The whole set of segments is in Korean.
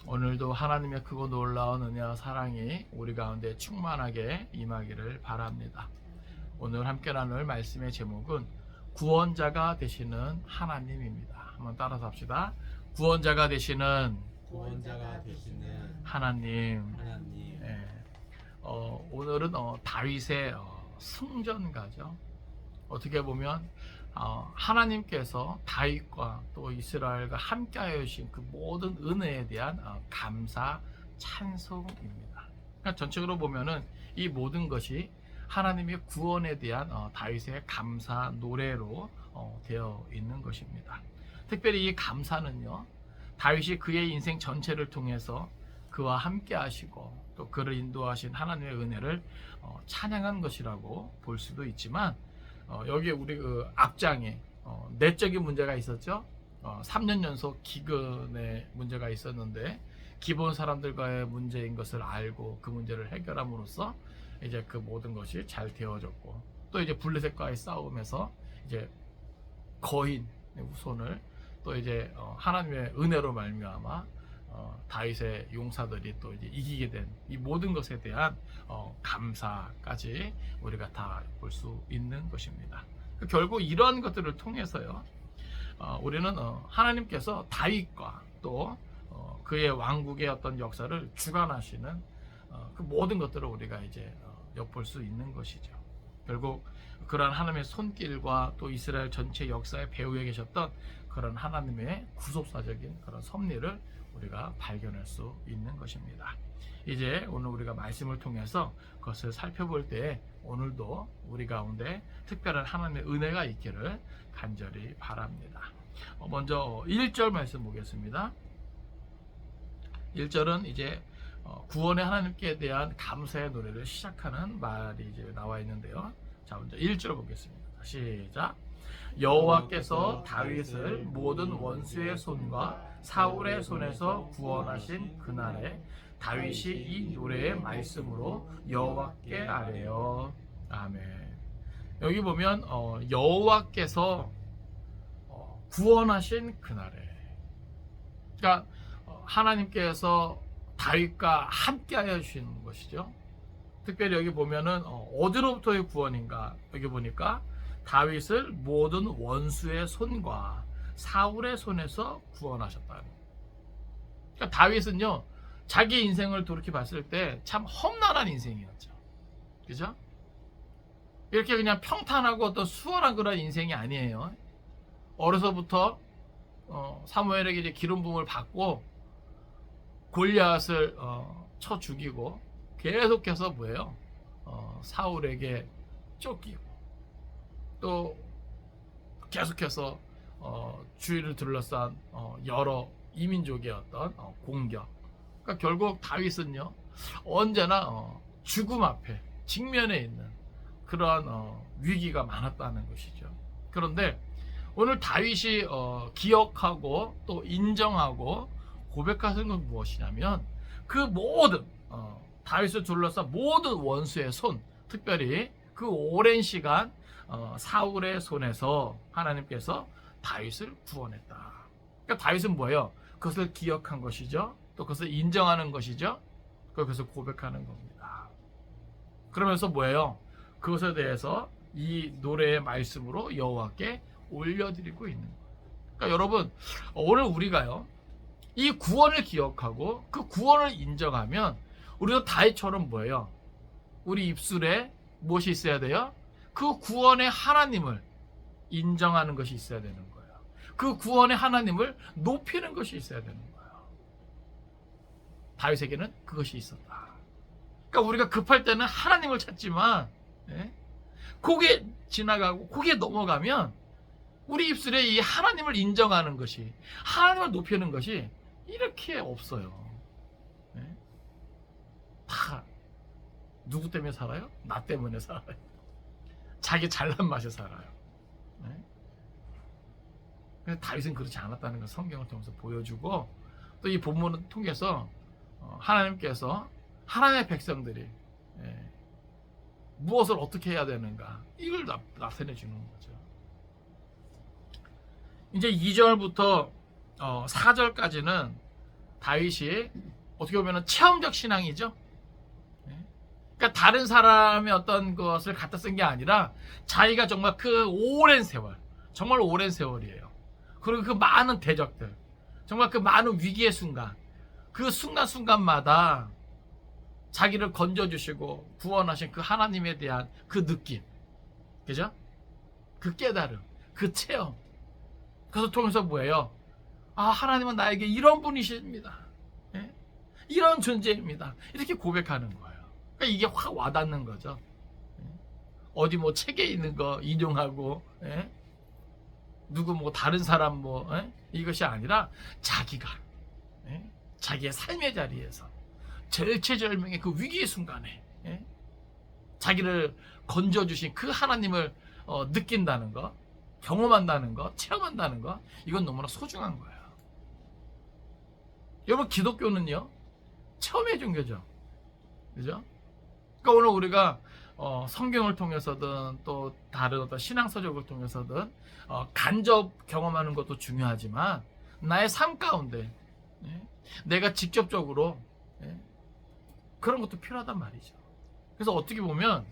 오늘도 하나님의 크고 놀라운 은혜와 사랑이 우리 가운데 충만하게 임하기를 바랍니다. 오늘 함께 나눌 말씀의 제목은 구원자가 되시는 하나님입니다. 한번 따라서 합시다. 구원자가 되시는 하나님. 예. 오늘은 다윗의 승전가죠. 어떻게 보면 하나님께서 다윗과 또 이스라엘과 함께하여 주신 그 모든 은혜에 대한 감사 찬송입니다. 그러니까 전체적으로 보면은 이 모든 것이 하나님의 구원에 대한 다윗의 감사 노래로 되어 있는 것입니다. 특별히 이 감사는요, 다윗이 그의 인생 전체를 통해서 그와 함께 하시고 또 그를 인도하신 하나님의 은혜를 찬양한 것이라고 볼 수도 있지만, 여기 우리 그 앞장에 내적인 문제가 있었죠. 3년 연속 기근의 문제가 있었는데 기본 사람들과의 문제인 것을 알고 그 문제를 해결함으로써 이제 그 모든 것이 잘 되어졌고, 또 이제 블레셋과의 싸움에서 이제 거인의 후손을 또 이제 하나님의 은혜로 말미암아 다윗의 용사들이 또 이제 이기게 된 이 모든 것에 대한 감사까지 우리가 다 볼 수 있는 것입니다. 결국 이러한 것들을 통해서요, 우리는 하나님께서 다윗과 또 그의 왕국의 어떤 역사를 주관하시는 그 모든 것들을 우리가 이제 엿볼 수 있는 것이죠. 결국 그러한 하나님의 손길과 또 이스라엘 전체 역사의 배후에 계셨던 그런 하나님의 구속사적인 그런 섭리를 우리가 발견할 수 있는 것입니다. 이제 오늘 우리가 말씀을 통해서 그것을 살펴볼 때 오늘도 우리 가운데 특별한 하나님의 은혜가 있기를 간절히 바랍니다. 먼저 1절 말씀 보겠습니다. 1절은 이제 구원의 하나님께 대한 감사의 노래를 시작하는 말이 이제 나와 있는데요. 자, 먼저 1절 보겠습니다. 시작. 여호와께서 다윗을 모든 원수의 손과 사울의 손에서 구원하신 그날에 다윗이 이 노래의 말씀으로 여호와께 아뢰어. 아멘. 여기 보면 여호와께서 구원하신 그날에, 그러니까 하나님께서 다윗과 함께하여 주시는 것이죠. 특별히 여기 보면은 어디로부터의 구원인가, 여기 보니까 다윗을 모든 원수의 손과 사울의 손에서 구원하셨다. 그러니까 다윗은요, 자기 인생을 돌이켜 봤을 때 참 험난한 인생이었죠. 그죠? 이렇게 그냥 평탄하고 어떤 수월한 그런 인생이 아니에요. 어려서부터 사무엘에게 이제 기름 부음을 받고 골리앗을 쳐 죽이고 계속해서 뭐예요? 사울에게 쫓기고 또 계속해서 주위를 둘러싼 여러 이민족의 어떤 공격. 그러니까 결국 다윗은요, 언제나 죽음 앞에 직면해 있는 그러한 위기가 많았다는 것이죠. 그런데 오늘 다윗이 기억하고 또 인정하고 고백하는 건 무엇이냐면, 그 모든 다윗을 둘러싼 모든 원수의 손, 특별히 그 오랜 시간 사울의 손에서 하나님께서 다윗을 구원했다. 그러니까 다윗은 뭐예요? 그것을 기억한 것이죠. 또 그것을 인정하는 것이죠. 그것을 고백하는 겁니다. 그러면서 뭐예요? 그것에 대해서 이 노래의 말씀으로 여호와께 올려드리고 있는 거예요. 그러니까 여러분, 오늘 우리가요, 이 구원을 기억하고 그 구원을 인정하면 우리도 다윗처럼 뭐예요? 우리 입술에 무엇이 있어야 돼요? 그 구원의 하나님을 인정하는 것이 있어야 되는 거예요. 그 구원의 하나님을 높이는 것이 있어야 되는 거예요. 다윗에게는 그것이 있었다. 그러니까 우리가 급할 때는 하나님을 찾지만, 거기에 지나가고 거기에 넘어가면 우리 입술에 이 하나님을 인정하는 것이, 하나님을 높이는 것이 이렇게 없어요. 다 누구 때문에 살아요? 나 때문에 살아요. 자기 잘난 맛에 살아요. 근데 다윗은 그렇지 않았다는 걸 성경을 통해서 보여주고, 또 이 본문을 통해서 하나님께서 하나님의 백성들이 무엇을 어떻게 해야 되는가, 이걸 나타내 주는 거죠. 이제 2절부터 4절까지는 다윗이 어떻게 보면 체험적 신앙이죠. 그러니까 다른 사람의 어떤 것을 갖다 쓴 게 아니라 자기가 정말 그 오랜 세월, 정말 오랜 세월이에요. 그리고 그 많은 대적들, 정말 그 많은 위기의 순간, 그 순간순간마다 자기를 건져주시고 구원하신 그 하나님에 대한 그 느낌, 그죠? 그 깨달음, 그 체험. 그래서 통해서 뭐예요? 아, 하나님은 나에게 이런 분이십니다. 예? 이런 존재입니다. 이렇게 고백하는 거예요. 그러니까 이게 확 와닿는 거죠. 예? 어디 뭐 책에 있는 거 인용하고, 예? 누구 뭐 다른 사람 뭐, 예? 이것이 아니라 자기가, 예? 자기의 삶의 자리에서 절체절명의 그 위기의 순간에, 예? 자기를 건져주신 그 하나님을 느낀다는 거, 경험한다는 거, 체험한다는 거, 이건 너무나 소중한 거예요. 여러분, 기독교는요, 체험의 종교죠. 그죠? 그러니까 오늘 우리가 성경을 통해서든 또 다른 어떤 신앙서적을 통해서든 간접 경험하는 것도 중요하지만 나의 삶 가운데, 예? 내가 직접적으로, 예? 그런 것도 필요하단 말이죠. 그래서 어떻게 보면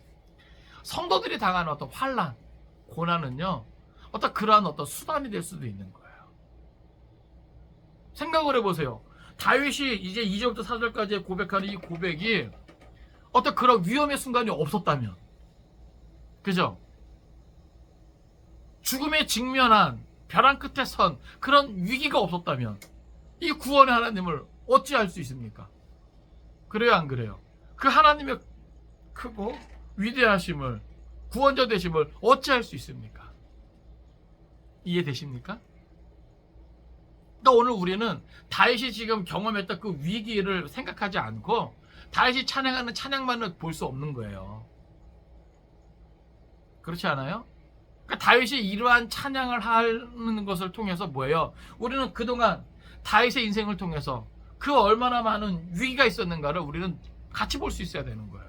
성도들이 당하는 어떤 환난, 고난은요, 어떤 그러한 어떤 수단이 될 수도 있는 거예요. 생각을 해보세요. 다윗이 이제 2절부터 4절까지 고백하는 이 고백이 어떤 그런 위험의 순간이 없었다면, 그죠? 죽음에 직면한 벼랑 끝에 선 그런 위기가 없었다면 이 구원의 하나님을 어찌할 수 있습니까? 그래요, 안 그래요? 그 하나님의 크고 위대하심을, 구원자 되심을 어찌할 수 있습니까? 이해되십니까? 그러니까 오늘 우리는 다윗이 지금 경험했던 그 위기를 생각하지 않고 다윗이 찬양하는 찬양만을 볼 수 없는 거예요. 그렇지 않아요? 그러니까 다윗이 이러한 찬양을 하는 것을 통해서 뭐예요? 우리는 그동안 다윗의 인생을 통해서 그 얼마나 많은 위기가 있었는가를 우리는 같이 볼 수 있어야 되는 거예요.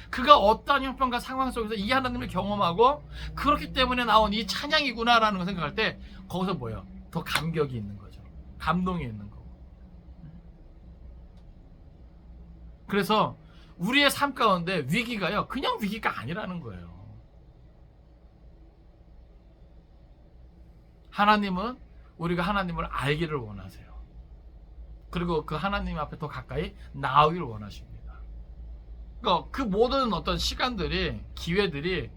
그가 어떠한 형편과 상황 속에서 이 하나님을 경험하고 그렇기 때문에 나온 이 찬양이구나라는 걸 생각할 때 거기서 뭐예요? 더 감격이 있는 거죠. 감동이 있는 거고. 그래서 우리의 삶 가운데 위기가요, 그냥 위기가 아니라는 거예요. 하나님은 우리가 하나님을 알기를 원하세요. 그리고 그 하나님 앞에 더 가까이 나아오기를 원하십니다. 그러니까 그 모든 어떤 시간들이, 기회들이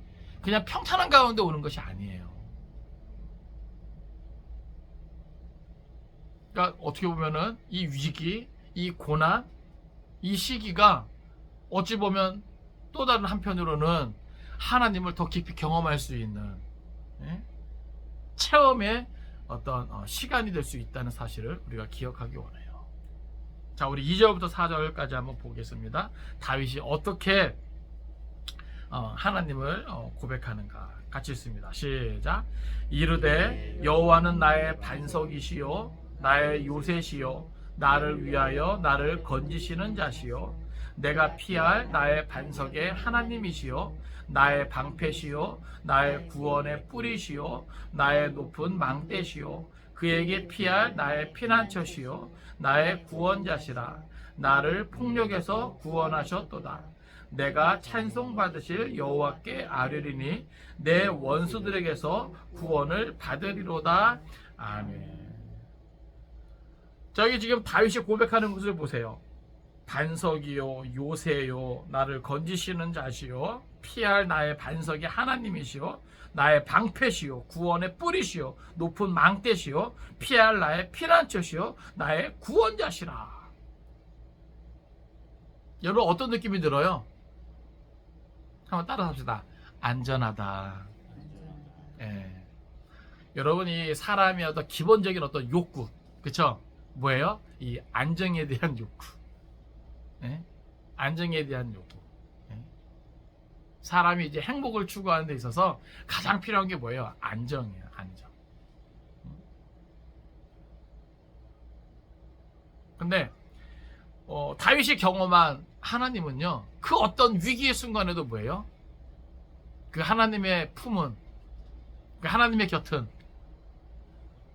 그냥 평탄한 가운데 오는 것이 아니에요. 그러니까 어떻게 보면은 이 위기, 이 고난, 이 시기가 어찌 보면 또 다른 한편으로는 하나님을 더 깊이 경험할 수 있는, 예? 체험의 어떤 시간이 될 수 있다는 사실을 우리가 기억하기 원해요. 자, 우리 2절부터 4절까지 한번 보겠습니다. 다윗이 어떻게 하나님을 고백하는가 같이 읽습니다. 시작. 이르되 여호와는 나의 반석이시요 나의 요새시요 나를 위하여 나를 건지시는 자시요 내가 피할 나의 반석의 하나님이시요 나의 방패시요 나의 구원의 뿌리시요 나의 높은 망대시요 그에게 피할 나의 피난처시요 나의 구원자시라. 나를 폭력에서 구원하셨도다. 내가 찬송받으실 여호와께 아뢰리니 내 원수들에게서 구원을 받으리로다. 아멘. 저기 지금 다윗이 고백하는 것을 보세요. 반석이요 요새요 나를 건지시는 자시요 피할 나의 반석이 하나님이시요 나의 방패시요 구원의 뿌리시요 높은 망대시요 피할 나의 피난처시요 나의 구원자시라. 여러분, 어떤 느낌이 들어요? 한번 따라 합시다. 안전하다. 예. 여러분이 사람의 어떤 기본적인 어떤 욕구, 그쵸? 뭐예요? 이 안정에 대한 욕구. 예? 안정에 대한 욕구. 예? 사람이 이제 행복을 추구하는 데 있어서 가장 필요한 게 뭐예요? 안정이에요. 안정. 근데 다윗이 경험한 하나님은요, 그 어떤 위기의 순간에도 뭐예요? 그 하나님의 품은, 그 하나님의 곁은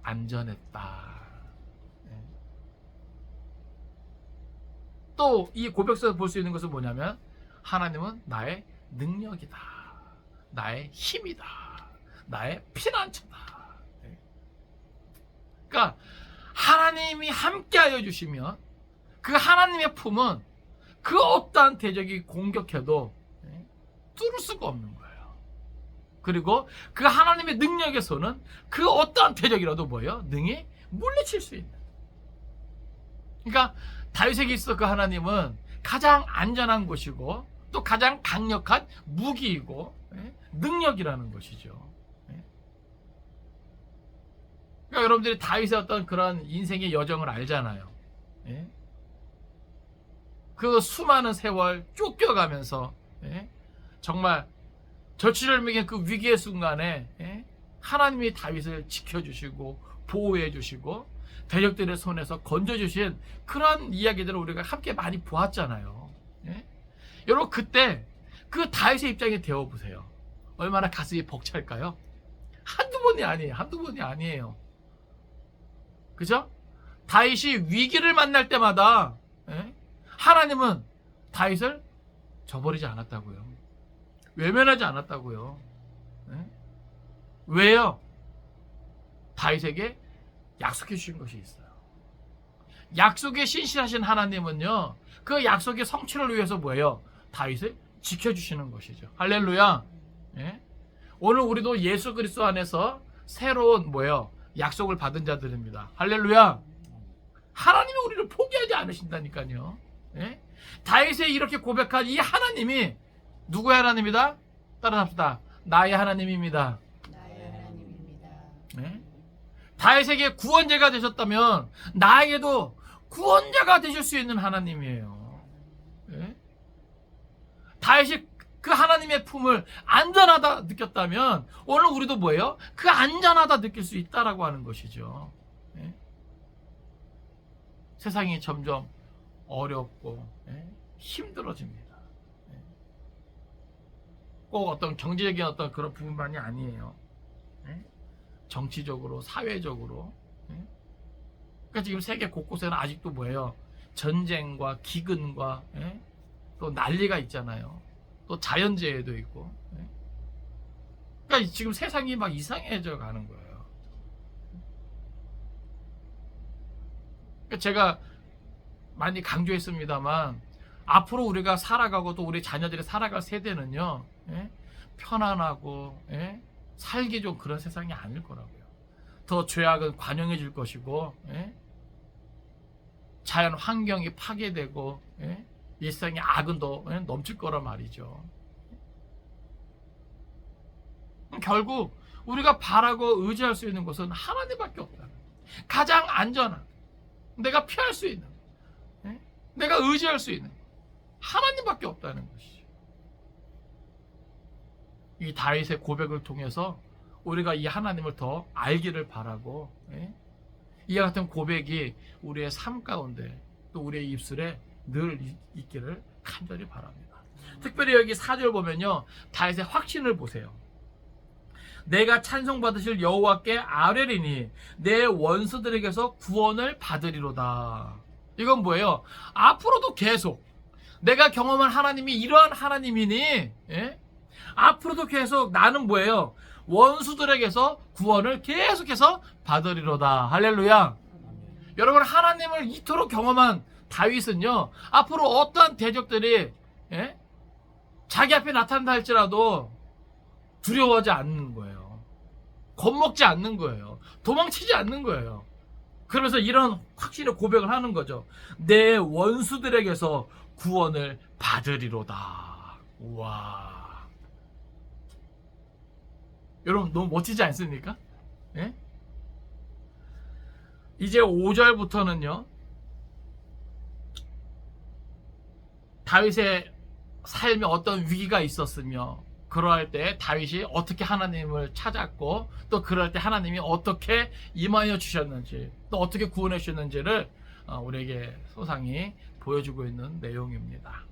안전했다. 또 이 고백서에서 볼 수 있는 것은 뭐냐면 하나님은 나의 능력이다, 나의 힘이다, 나의 피난처다. 그러니까 하나님이 함께하여 주시면 그 하나님의 품은 그 어떠한 대적이 공격해도 뚫을 수가 없는 거예요. 그리고 그 하나님의 능력에서는 그 어떠한 대적이라도 뭐예요? 능히 물리칠 수 있는. 그러니까 다윗에게 있어 그 하나님은 가장 안전한 곳이고 또 가장 강력한 무기이고 능력이라는 것이죠. 그러니까 여러분들이 다윗의 어떤 그런 인생의 여정을 알잖아요. 그 수많은 세월 쫓겨가면서 정말 절치절명의 그 위기의 순간에 하나님이 다윗을 지켜주시고 보호해주시고 대적들의 손에서 건져주신 그런 이야기들을 우리가 함께 많이 보았잖아요. 여러분 그때 그 다윗의 입장에 되어보세요. 얼마나 가슴이 벅찰까요? 한두 번이 아니에요. 그죠? 다윗이 위기를 만날 때마다 하나님은 다윗을 저버리지 않았다고요. 외면하지 않았다고요. 왜요? 다윗에게 약속해 주신 것이 있어요. 약속에 신실하신 하나님은요, 그 약속의 성취를 위해서 뭐예요? 다윗을 지켜주시는 것이죠. 할렐루야. 오늘 우리도 예수 그리스도 안에서 새로운 뭐예요? 약속을 받은 자들입니다. 할렐루야. 하나님이 우리를 포기하지 않으신다니까요. 다윗이 이렇게 고백한 이 하나님이 누구의 하나님이다? 따라합시다. 나의 하나님입니다. 나의 하나님입니다. 다윗에게 구원자가 되셨다면 나에게도 구원자가 되실 수 있는 하나님이에요. 다윗이 그 하나님의 품을 안전하다 느꼈다면 오늘 우리도 뭐예요? 그 안전하다 느낄 수 있다라고 하는 것이죠. 세상이 점점 어렵고 힘들어집니다. 꼭 어떤 경제적인 어떤 그런 부분만이 아니에요. 정치적으로, 사회적으로. 그러니까 지금 세계 곳곳에는 아직도 뭐예요? 전쟁과 기근과 또 난리가 있잖아요. 또 자연재해도 있고. 그러니까 지금 세상이 막 이상해져 가는 거예요. 그러니까 제가 많이 강조했습니다만 앞으로 우리가 살아가고 또 우리 자녀들이 살아갈 세대는요, 편안하고 살기 좀 그런 세상이 아닐 거라고요. 더 죄악은 관영해질 것이고 자연 환경이 파괴되고 일상의 악은 더 넘칠 거란 말이죠. 결국 우리가 바라고 의지할 수 있는 것은 하나님밖에 없다. 가장 안전한, 내가 피할 수 있는, 내가 의지할 수 있는 하나님밖에 없다는 것이죠. 이 다윗의 고백을 통해서 우리가 이 하나님을 더 알기를 바라고 이와 같은 고백이 우리의 삶 가운데 또 우리의 입술에 늘 있기를 간절히 바랍니다. 특별히 여기 4절 보면요, 다윗의 확신을 보세요. 내가 찬송받으실 여호와께 아뢰리니 내 원수들에게서 구원을 받으리로다. 이건 뭐예요? 앞으로도 계속 내가 경험한 하나님이 이러한 하나님이니 앞으로도 계속 나는 뭐예요? 원수들에게서 구원을 계속해서 받으리로다. 할렐루야. 여러분, 하나님을 이토록 경험한 다윗은요, 앞으로 어떠한 대적들이 자기 앞에 나타난다 할지라도 두려워하지 않는 거예요. 겁먹지 않는 거예요. 도망치지 않는 거예요. 그러면서 이런 확신의 고백을 하는 거죠. 내 원수들에게서 구원을 받으리로다. 우와. 여러분, 너무 멋지지 않습니까? 이제 5절부터는요, 다윗의 삶에 어떤 위기가 있었으며 그러할 때 다윗이 어떻게 하나님을 찾았고 또 그럴 때 하나님이 어떻게 임하여 주셨는지 또 어떻게 구원해 주셨는지를 우리에게 소상히 보여주고 있는 내용입니다.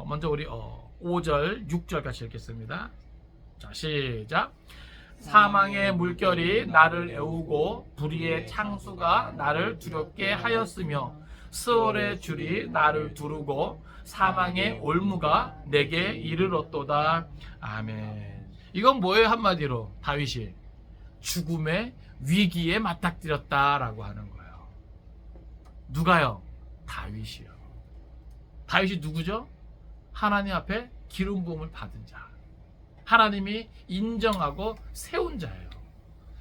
먼저 우리 5절 6절 같이 읽겠습니다. 자, 시작. 사망의 물결이 나를 애우고 불의의 창수가 나를 두렵게 하였으며 스올의 줄이 나를 두르고 사망의 올무가 내게 이르렀도다. 아멘. 이건 뭐예요? 한마디로 다윗이 죽음의 위기에 맞닥뜨렸다라고 하는 거예요. 누가요? 다윗이요. 다윗이 누구죠? 하나님 앞에 기름 부음을 받은 자, 하나님이 인정하고 세운 자예요.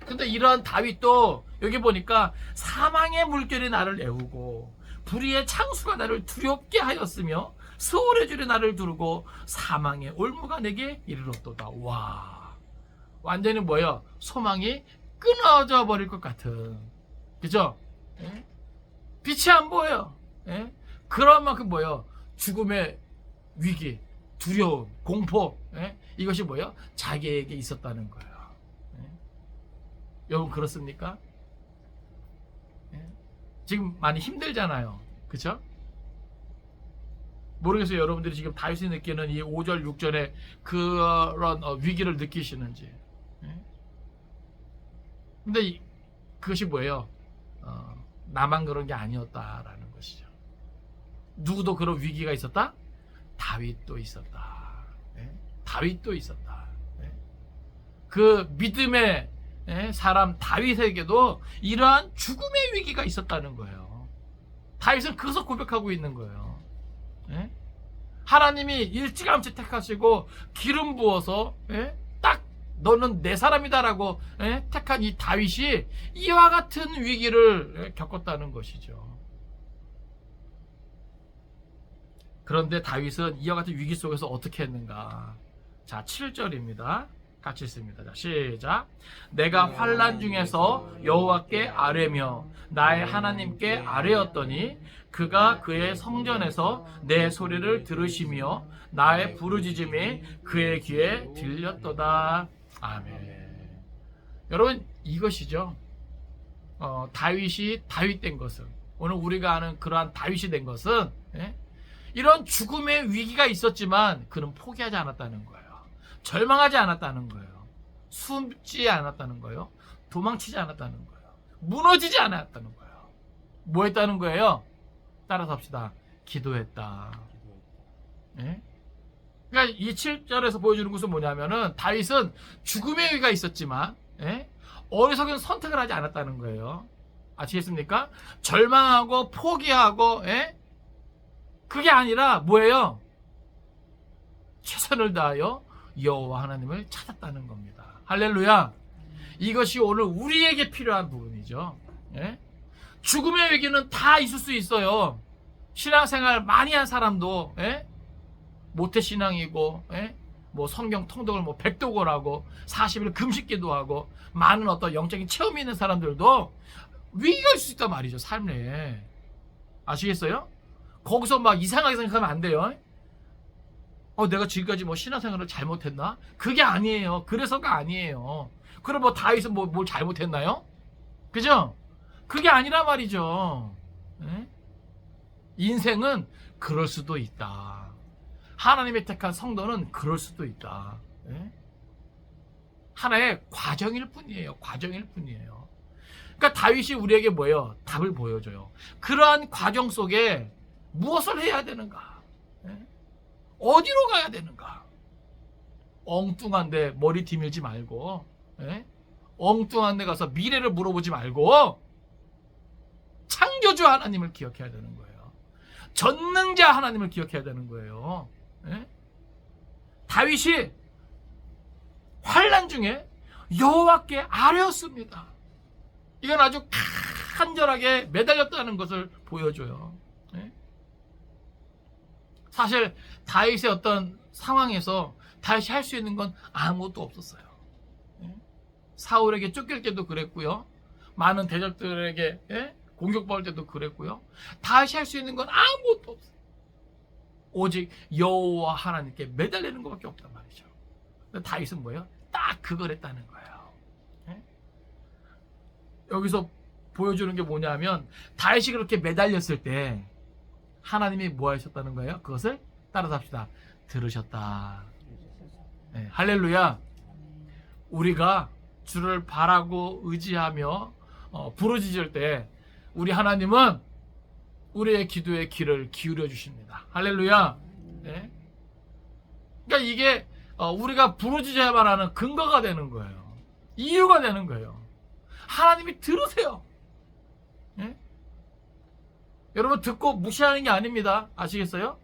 근데 이러한 다윗도 여기 보니까 사망의 물결이 나를 애우고 불의의 창수가 나를 두렵게 하였으며 스올의 줄이 나를 두르고 사망의 올무가 내게 이르렀도다. 와, 완전히 뭐예요? 소망이 끊어져 버릴 것 같은, 그죠? 예? 빛이 안 보여요. 예? 그런 만큼 뭐예요? 죽음의 위기, 두려움, 공포, 예? 이것이 뭐예요? 자기에게 있었다는 거예요. 예? 여러분 그렇습니까? 예? 지금 많이 힘들잖아요. 그쵸? 모르겠어요. 여러분들이 지금 다윗이 느끼는 이 5절, 6절의 그런 위기를 느끼시는지. 예? 근데 그것이 뭐예요? 나만 그런 게 아니었다라는 것이죠. 누구도 그런 위기가 있었다? 다윗도 있었다. 예? 다윗도 있었다. 예? 그 믿음의 사람 다윗에게도 이러한 죽음의 위기가 있었다는 거예요. 다윗은 그것을 고백하고 있는 거예요. 예? 하나님이 일찌감치 택하시고 기름 부어서 딱 너는 내 사람이다라고 택한 이 다윗이 이와 같은 위기를 겪었다는 것이죠. 그런데 다윗은 이와 같은 위기 속에서 어떻게 했는가? 자, 7절입니다. 같이 읽습니다. 자, 시작. 내가 환난 중에서 여호와께 아뢰며 나의 하나님께 아뢰었더니 그가 그의 성전에서 내 소리를 들으시며 나의 부르짖음이 그의 귀에 들렸도다. 아멘. 여러분, 이것이죠. 다윗이 다윗 된 것은, 오늘 우리가 아는 그러한 다윗이 된 것은 이런 죽음의 위기가 있었지만 그는 포기하지 않았다는 거예요. 절망하지 않았다는 거예요. 숨지 않았다는 거예요. 도망치지 않았다는 거예요. 무너지지 않았다는 거예요. 뭐 했다는 거예요? 따라서 합시다. 기도했다. 예? 그러니까 이 7절에서 보여주는 것은 뭐냐면은 다윗은 죽음의 위기가 있었지만 어리석은 선택을 하지 않았다는 거예요. 아시겠습니까? 절망하고 포기하고 그게 아니라 뭐예요? 최선을 다하여 여호와 하나님을 찾았다는 겁니다. 할렐루야. 이것이 오늘 우리에게 필요한 부분이죠. 죽음의 위기는 다 있을 수 있어요. 신앙생활 많이 한 사람도 모태신앙이고 뭐 성경 통독을 뭐 백독을 40일 금식기도 하고 많은 어떤 영적인 체험이 있는 사람들도 위기가 있을 수 있단 말이죠. 삶에. 아시겠어요? 거기서 막 이상하게 생각하면 안 돼요. 내가 지금까지 뭐 신앙생활을 잘못했나? 그게 아니에요. 그래서가 아니에요. 그럼 뭐 다윗은 뭘 잘못했나요? 그죠? 그게 아니라 말이죠. 인생은 그럴 수도 있다. 하나님의 택한 성도는 그럴 수도 있다. 하나의 과정일 뿐이에요. 과정일 뿐이에요. 그러니까 다윗이 우리에게 뭐예요? 답을 보여줘요. 그러한 과정 속에 무엇을 해야 되는가? 어디로 가야 되는가? 엉뚱한 데 머리 디밀지 말고 엉뚱한 데 가서 미래를 물어보지 말고 창조주 하나님을 기억해야 되는 거예요. 전능자 하나님을 기억해야 되는 거예요. 다윗이 환난 중에 여호와께 아뢰었습니다. 이건 아주 간절하게 매달렸다는 것을 보여줘요. 사실 다윗의 어떤 상황에서 다윗이 할 수 있는 건 아무것도 없었어요. 사울에게 쫓길 때도 그랬고요. 많은 대적들에게 공격받을 때도 그랬고요. 다윗이 할 수 있는 건 아무것도 없어요. 오직 여호와 하나님께 매달리는 것밖에 없단 말이죠. 근데 다윗은 뭐예요? 딱 그걸 했다는 거예요. 여기서 보여주는 게 뭐냐면 다윗이 그렇게 매달렸을 때 하나님이 뭐 하셨다는 거예요? 그것을 따라서 합시다. 들으셨다. 할렐루야. 우리가 주를 바라고 의지하며 부르짖을 때 우리 하나님은 우리의 기도의 귀를 기울여 주십니다. 할렐루야. 네. 그러니까 이게 우리가 부르짖어야만 하는 근거가 되는 거예요. 이유가 되는 거예요. 하나님이 들으세요. 네? 여러분 듣고 무시하는 게 아닙니다. 아시겠어요?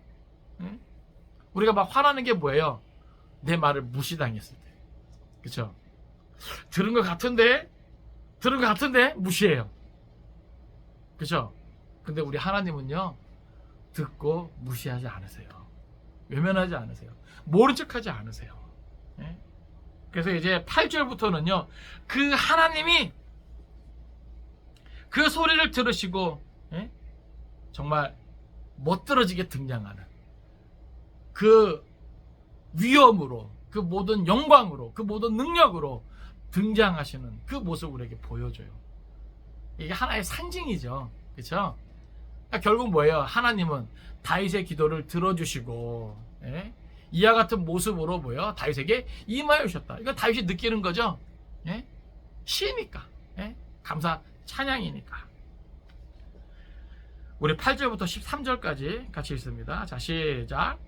네? 우리가 막 화나는 게 뭐예요? 내 말을 무시당했을 때. 그렇죠? 들은 것 같은데 무시해요. 그렇죠? 근데 우리 하나님은요, 듣고 무시하지 않으세요. 외면하지 않으세요. 모른 척하지 않으세요. 예? 그래서 이제 8절부터는요, 그 하나님이 그 소리를 들으시고, 예? 정말 멋들어지게 등장하는 그 위엄으로, 그 모든 영광으로, 그 모든 능력으로 등장하시는 그 모습을 우리에게 보여줘요. 이게 하나의 상징이죠. 그렇죠? 그러니까 결국 뭐예요? 하나님은 다윗의 기도를 들어주시고, 예? 이와 같은 모습으로 뭐예요? 다윗에게 임하여 오셨다. 이거 다윗이 느끼는 거죠. 예? 시니까, 예? 감사 찬양이니까. 우리 8절부터 13절까지 같이 읽습니다. 자, 시작.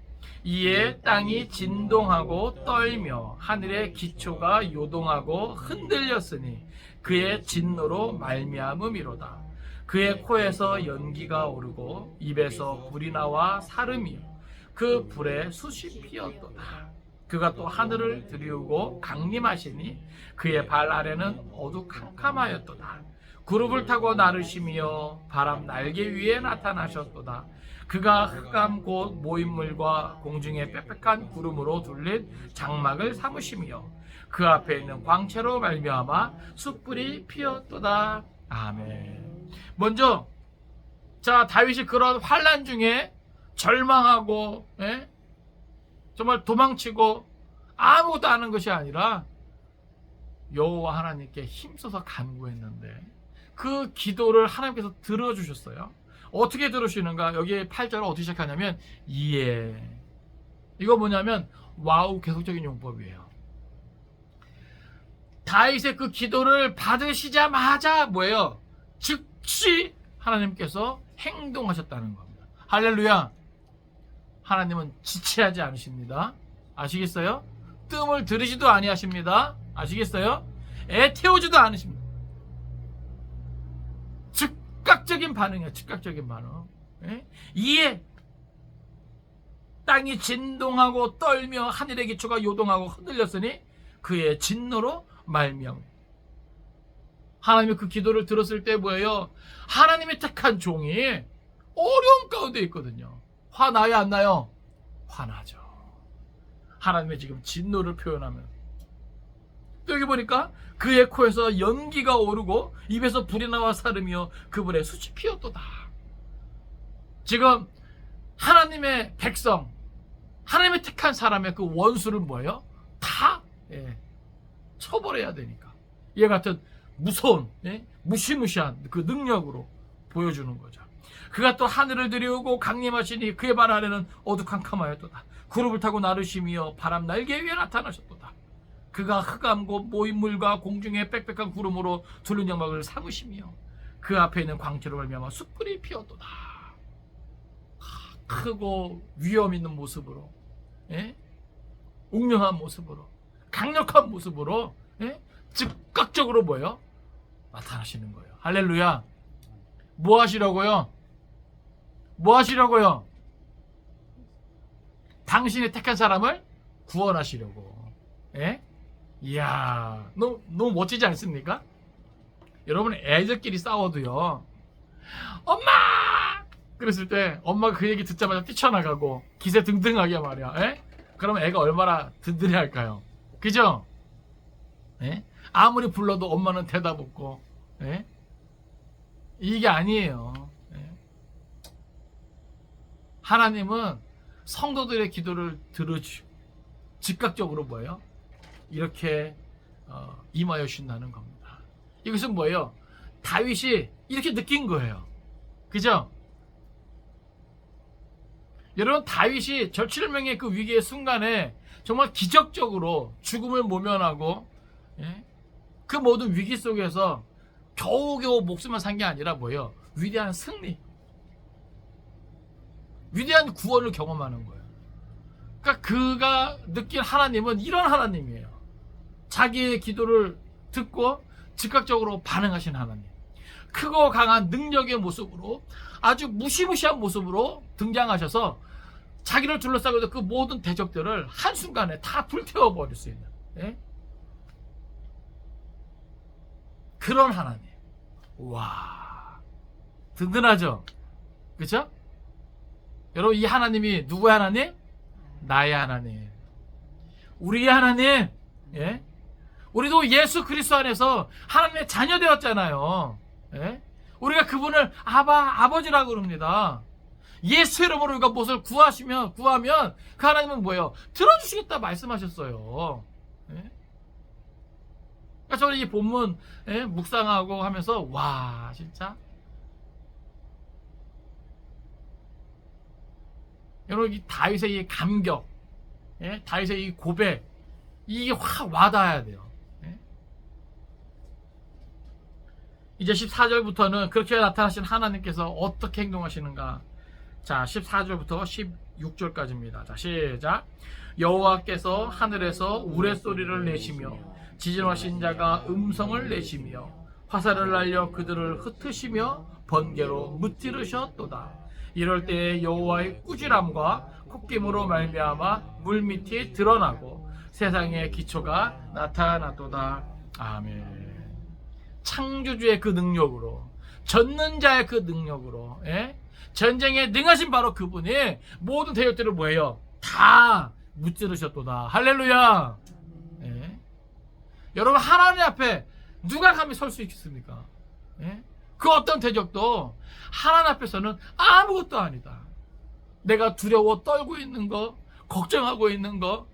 이에 땅이 진동하고 떨며 하늘의 기초가 요동하고 흔들렸으니 그의 진노로 말미암음이로다. 그의 코에서 연기가 오르고 입에서 불이 나와 사름이요 그 불에 숯이 피었도다. 그가 또 하늘을 들이우고 강림하시니 그의 발 아래는 어두캄캄하였도다. 구름을 타고 나르시며 바람 날개 위에 나타나셨도다. 그가 흑암 곧 모인물과 공중의 빽빽한 구름으로 둘린 장막을 삼으시며 그 앞에 있는 광채로 말미암아 숯불이 피었도다. 아멘. 먼저 자, 다윗이 그런 환난 중에 절망하고, 예? 정말 도망치고 아무것도 아는 것이 아니라 여호와 하나님께 힘써서 간구했는데 그 기도를 하나님께서 들어주셨어요. 어떻게 들으시는가? 여기 8절을 어떻게 시작하냐면 이에. 이거 뭐냐면 와우 계속적인 용법이에요. 다윗의 그 기도를 받으시자마자 뭐예요? 즉시 하나님께서 행동하셨다는 겁니다. 할렐루야. 하나님은 지체하지 않으십니다. 아시겠어요? 뜸을 들이지도 아니하십니다. 아시겠어요? 애 태우지도 않으십니다. 즉각적인 반응이에요. 즉각적인 반응. 예? 이에 땅이 진동하고 떨며 하늘의 기초가 요동하고 흔들렸으니 그의 진노로 말미암아. 하나님이 그 기도를 들었을 때 뭐예요? 하나님이 택한 종이 어려움 가운데 있거든요. 화나요 안 나요? 화나죠. 하나님의 지금 진노를 표현하면 또 여기 보니까 그의 코에서 연기가 오르고 입에서 불이 나와 사르며 그 불에 숯이 피었도다. 지금 하나님의 백성, 하나님의 택한 사람의 그 원수를 뭐예요? 다 처벌해야 되니까 이와 같은 무서운 무시무시한 그 능력으로 보여주는 거죠. 그가 또 하늘을 들이우고 강림하시니 그의 발 아래는 어두캄캄하였도다. 구름을 타고 나르시며 바람 날개 위에 나타나셨도다. 그가 흑암 곧 모인물과 공중의 빽빽한 구름으로 둘린 영막을 삼으시며 그 앞에 있는 광채로 말미암아 숯불이 피었도다. 크고 위험 있는 모습으로, 웅령한 모습으로, 강력한 모습으로, 즉각적으로 뭐예요? 나타나시는 거예요. 할렐루야. 뭐 하시려고요? 뭐 하시려고요? 당신이 택한 사람을 구원하시려고. 이야, 너무 멋지지 않습니까? 여러분, 애들끼리 싸워도요, 엄마! 그랬을 때 엄마가 그 얘기 듣자마자 뛰쳐나가고 기세등등하게 말이야. 그러면 애가 얼마나 든든해 할까요? 그죠? 아무리 불러도 엄마는 대답 없고, 이게 아니에요. 하나님은 성도들의 기도를 들어주시고 즉각적으로 뭐예요? 이렇게 임하여 주신다는 겁니다. 이것은 뭐예요? 다윗이 이렇게 느낀 거예요. 그죠? 여러분, 다윗이 절칠명의 그 위기의 순간에 정말 기적적으로 죽음을 모면하고, 그 모든 위기 속에서 겨우겨우 목숨을 산 게 아니라 뭐예요? 위대한 승리. 위대한 구원을 경험하는 거예요. 그러니까 그가 느낀 하나님은 이런 하나님이에요. 자기의 기도를 듣고 즉각적으로 반응하신 하나님. 크고 강한 능력의 모습으로 아주 무시무시한 모습으로 등장하셔서 자기를 둘러싸고 있는 그 모든 대적들을 한순간에 다 불태워버릴 수 있는, 예? 그런 하나님. 와, 든든하죠? 그렇죠? 여러분, 이 하나님이 누구의 하나님? 나의 하나님, 우리의 하나님. 예? 우리도 예수 그리스도 안에서 하나님의 자녀 되었잖아요. 예? 우리가 그분을 아버지라고 그럽니다. 예수 이름으로 우리가 무엇을 구하면 그 하나님은 뭐예요? 들어주시겠다 말씀하셨어요. 예? 그러니까 저는 이 본문, 예? 묵상하고 하면서 와, 진짜 여러분, 이 다윗의 이 감격, 예? 다윗의 이 고백, 이게 확 와닿아야 돼요. 예? 이제 14절부터는 그렇게 나타나신 하나님께서 어떻게 행동하시는가. 자, 14절부터 16절까지입니다. 자, 시작. 여호와께서 하늘에서 우레소리를 내시며 지진하신 자가 음성을 내시며 화살을 날려 그들을 흩으시며 번개로 무찌르셨도다. 이럴 때에 여호와의 꾸지람과 콧김으로 말미암아 물밑이 드러나고 세상의 기초가 나타나도다. 아멘. 창조주의 그 능력으로, 젖는 자의 그 능력으로, 예? 전쟁에 능하신 바로 그분이 모든 대적들을 뭐예요? 다 무찌르셨도다. 할렐루야. 예? 여러분, 하나님 앞에 누가 감히 설 수 있겠습니까? 예? 그 어떤 대적도 하나님 앞에서는 아무것도 아니다. 내가 두려워 떨고 있는 거, 걱정하고 있는 거,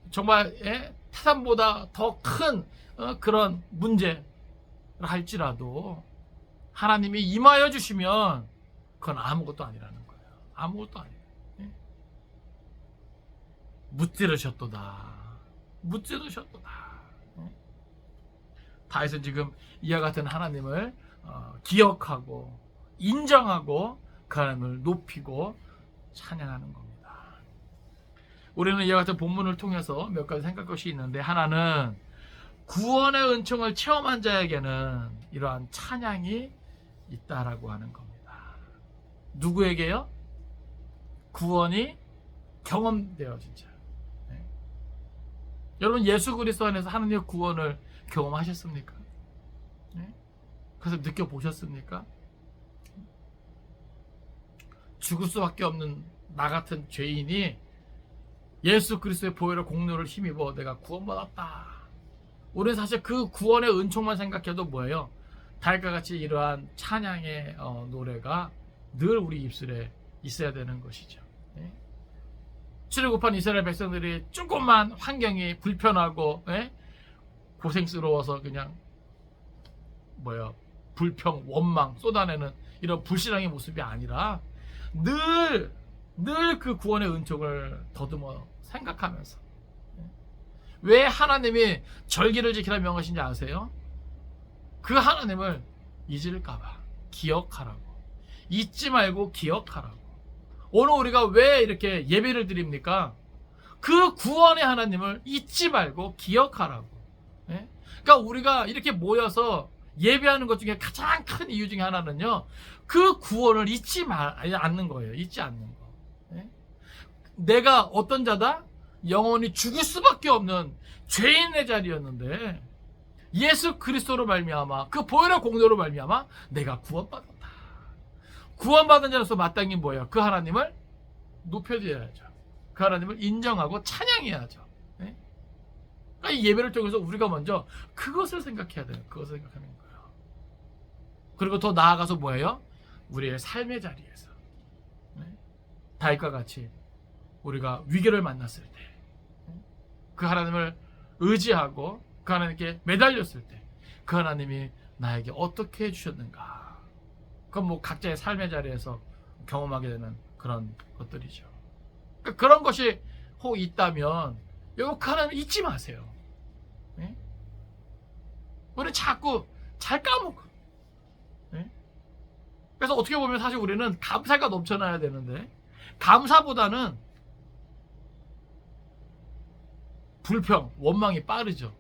정말, 예? 태산보다 더 큰 그런 문제를 할지라도 하나님이 임하여 주시면 그건 아무것도 아니라는 거예요. 아무것도 아니에요. 예? 무찌르셨도다. 무찌르셨도다. 예? 다윗은 지금 이와 같은 하나님을 기억하고 인정하고 그 하나님을 높이고 찬양하는 겁니다. 우리는 이와 같은 본문을 통해서 몇 가지 생각할 것이 있는데, 하나는 구원의 은총을 체험한 자에게는 이러한 찬양이 있다라고 하는 겁니다. 누구에게요? 구원이 경험돼요, 진짜. 네. 여러분, 예수 그리스도 안에서 하나님의 구원을 경험하셨습니까? 네? 그래서 느껴보셨습니까? 죽을 수밖에 없는 나 같은 죄인이 예수 그리스도의 보혈의 공로를 힘입어 내가 구원받았다. 우리는 사실 그 구원의 은총만 생각해도 뭐예요? 다윗과 같이 이러한 찬양의 노래가 늘 우리 입술에 있어야 되는 것이죠. 예? 출애굽한 이스라엘 백성들이 조금만 환경이 불편하고, 예? 고생스러워서 그냥 불평, 원망 쏟아내는 이런 불신앙의 모습이 아니라 늘 그 구원의 은총을 더듬어 생각하면서, 왜 하나님이 절기를 지키라 명하신지 아세요? 그 하나님을 잊을까봐, 기억하라고. 잊지 말고 기억하라고. 오늘 우리가 왜 이렇게 예배를 드립니까? 그 구원의 하나님을 잊지 말고 기억하라고. 예? 그러니까 우리가 이렇게 모여서 예배하는 것 중에 가장 큰 이유 중에 하나는요, 그 구원을 잊지 않는 거예요. 잊지 않는 거. 예? 내가 어떤 자다? 영원히 죽을 수밖에 없는 죄인의 자리였는데 예수 그리스도로 말미암아, 그 보혈의 공로로 말미암아 내가 구원받았다. 구원받은 자로서 마땅히 뭐예요? 그 하나님을 높여드려야죠. 그 하나님을 인정하고 찬양해야죠. 네? 그러니까 이 예배를 통해서 우리가 먼저 그것을 생각해야 돼요. 그것을 생각하는 거예요. 그리고 더 나아가서 뭐예요? 우리의 삶의 자리에서, 네? 다윗과 같이 우리가 위기를 만났을 때, 그 하나님을 의지하고 그 하나님께 매달렸을 때 그 하나님이 나에게 어떻게 해주셨는가, 그건 뭐 각자의 삶의 자리에서 경험하게 되는 그런 것들이죠. 그러니까 그런 것이 혹 있다면 여러분, 그 하나님을 잊지 마세요. 네? 우리는 자꾸 잘 까먹어. 네? 그래서 어떻게 보면 사실 우리는 감사가 넘쳐나야 되는데 감사보다는 불평, 원망이 빠르죠.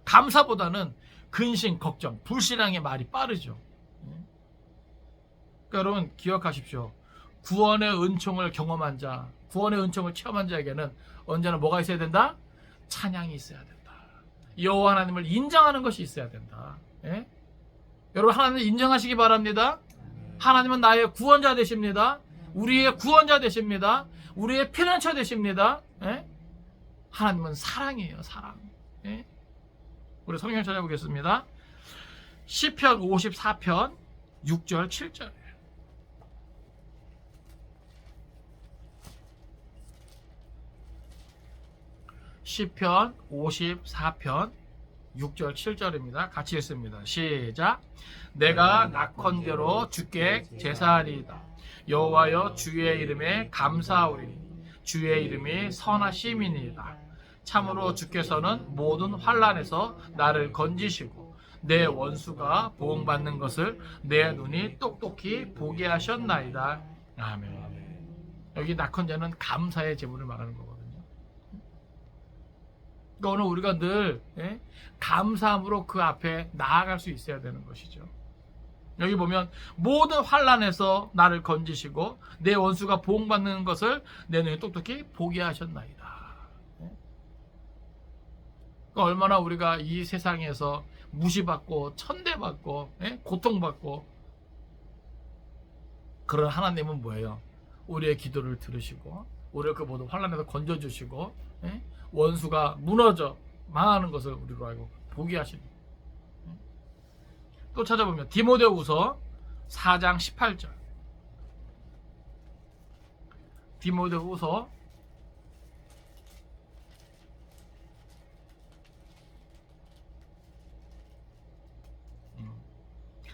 감사보다는 근심, 걱정, 불신앙의 말이 빠르죠. 그러니까 여러분 기억하십시오. 구원의 은총을 경험한 자, 구원의 은총을 체험한 자에게는 언제나 뭐가 있어야 된다? 찬양이 있어야 된다. 여호와 하나님을 인정하는 것이 있어야 된다. 예? 여러분 하나님을 인정하시기 바랍니다. 하나님은 나의 구원자 되십니다. 우리의 구원자 되십니다. 우리의 피난처 되십니다. 예? 하나님은 사랑이에요. 사랑. 예? 우리 성경 찾아보겠습니다. 시편 54편 6절 7절. 시편 54편 6절 7절입니다. 같이 읽습니다. 시작. 내가 낙헌대로 주께 제사하리이다. 여호와여 주의 이름에 감사하오리니 주의 이름이 선하심이니이다. 참으로 주께서는 모든 환난에서 나를 건지시고 내 원수가 보응받는 것을 내 눈이 똑똑히 보게 하셨나이다. 아멘. 여기 낙헌제는 감사의 제물을 말하는 거거든요. 그러니까 오늘 우리가 늘 감사함으로 그 앞에 나아갈 수 있어야 되는 것이죠. 여기 보면 모든 환난에서 나를 건지시고 내 원수가 보응받는 것을 내 눈이 똑똑히 보게 하셨나이다. 그러니까 얼마나 우리가 이 세상에서 무시받고 천대받고 고통받고, 그런 하나님은 뭐예요? 우리의 기도를 들으시고 우리를 그 모든 환난에서 건져주시고 원수가 무너져 망하는 것을 우리로 알고 보게 하시는. 또 찾아보면 디모데후서 4장 18절. 디모데후서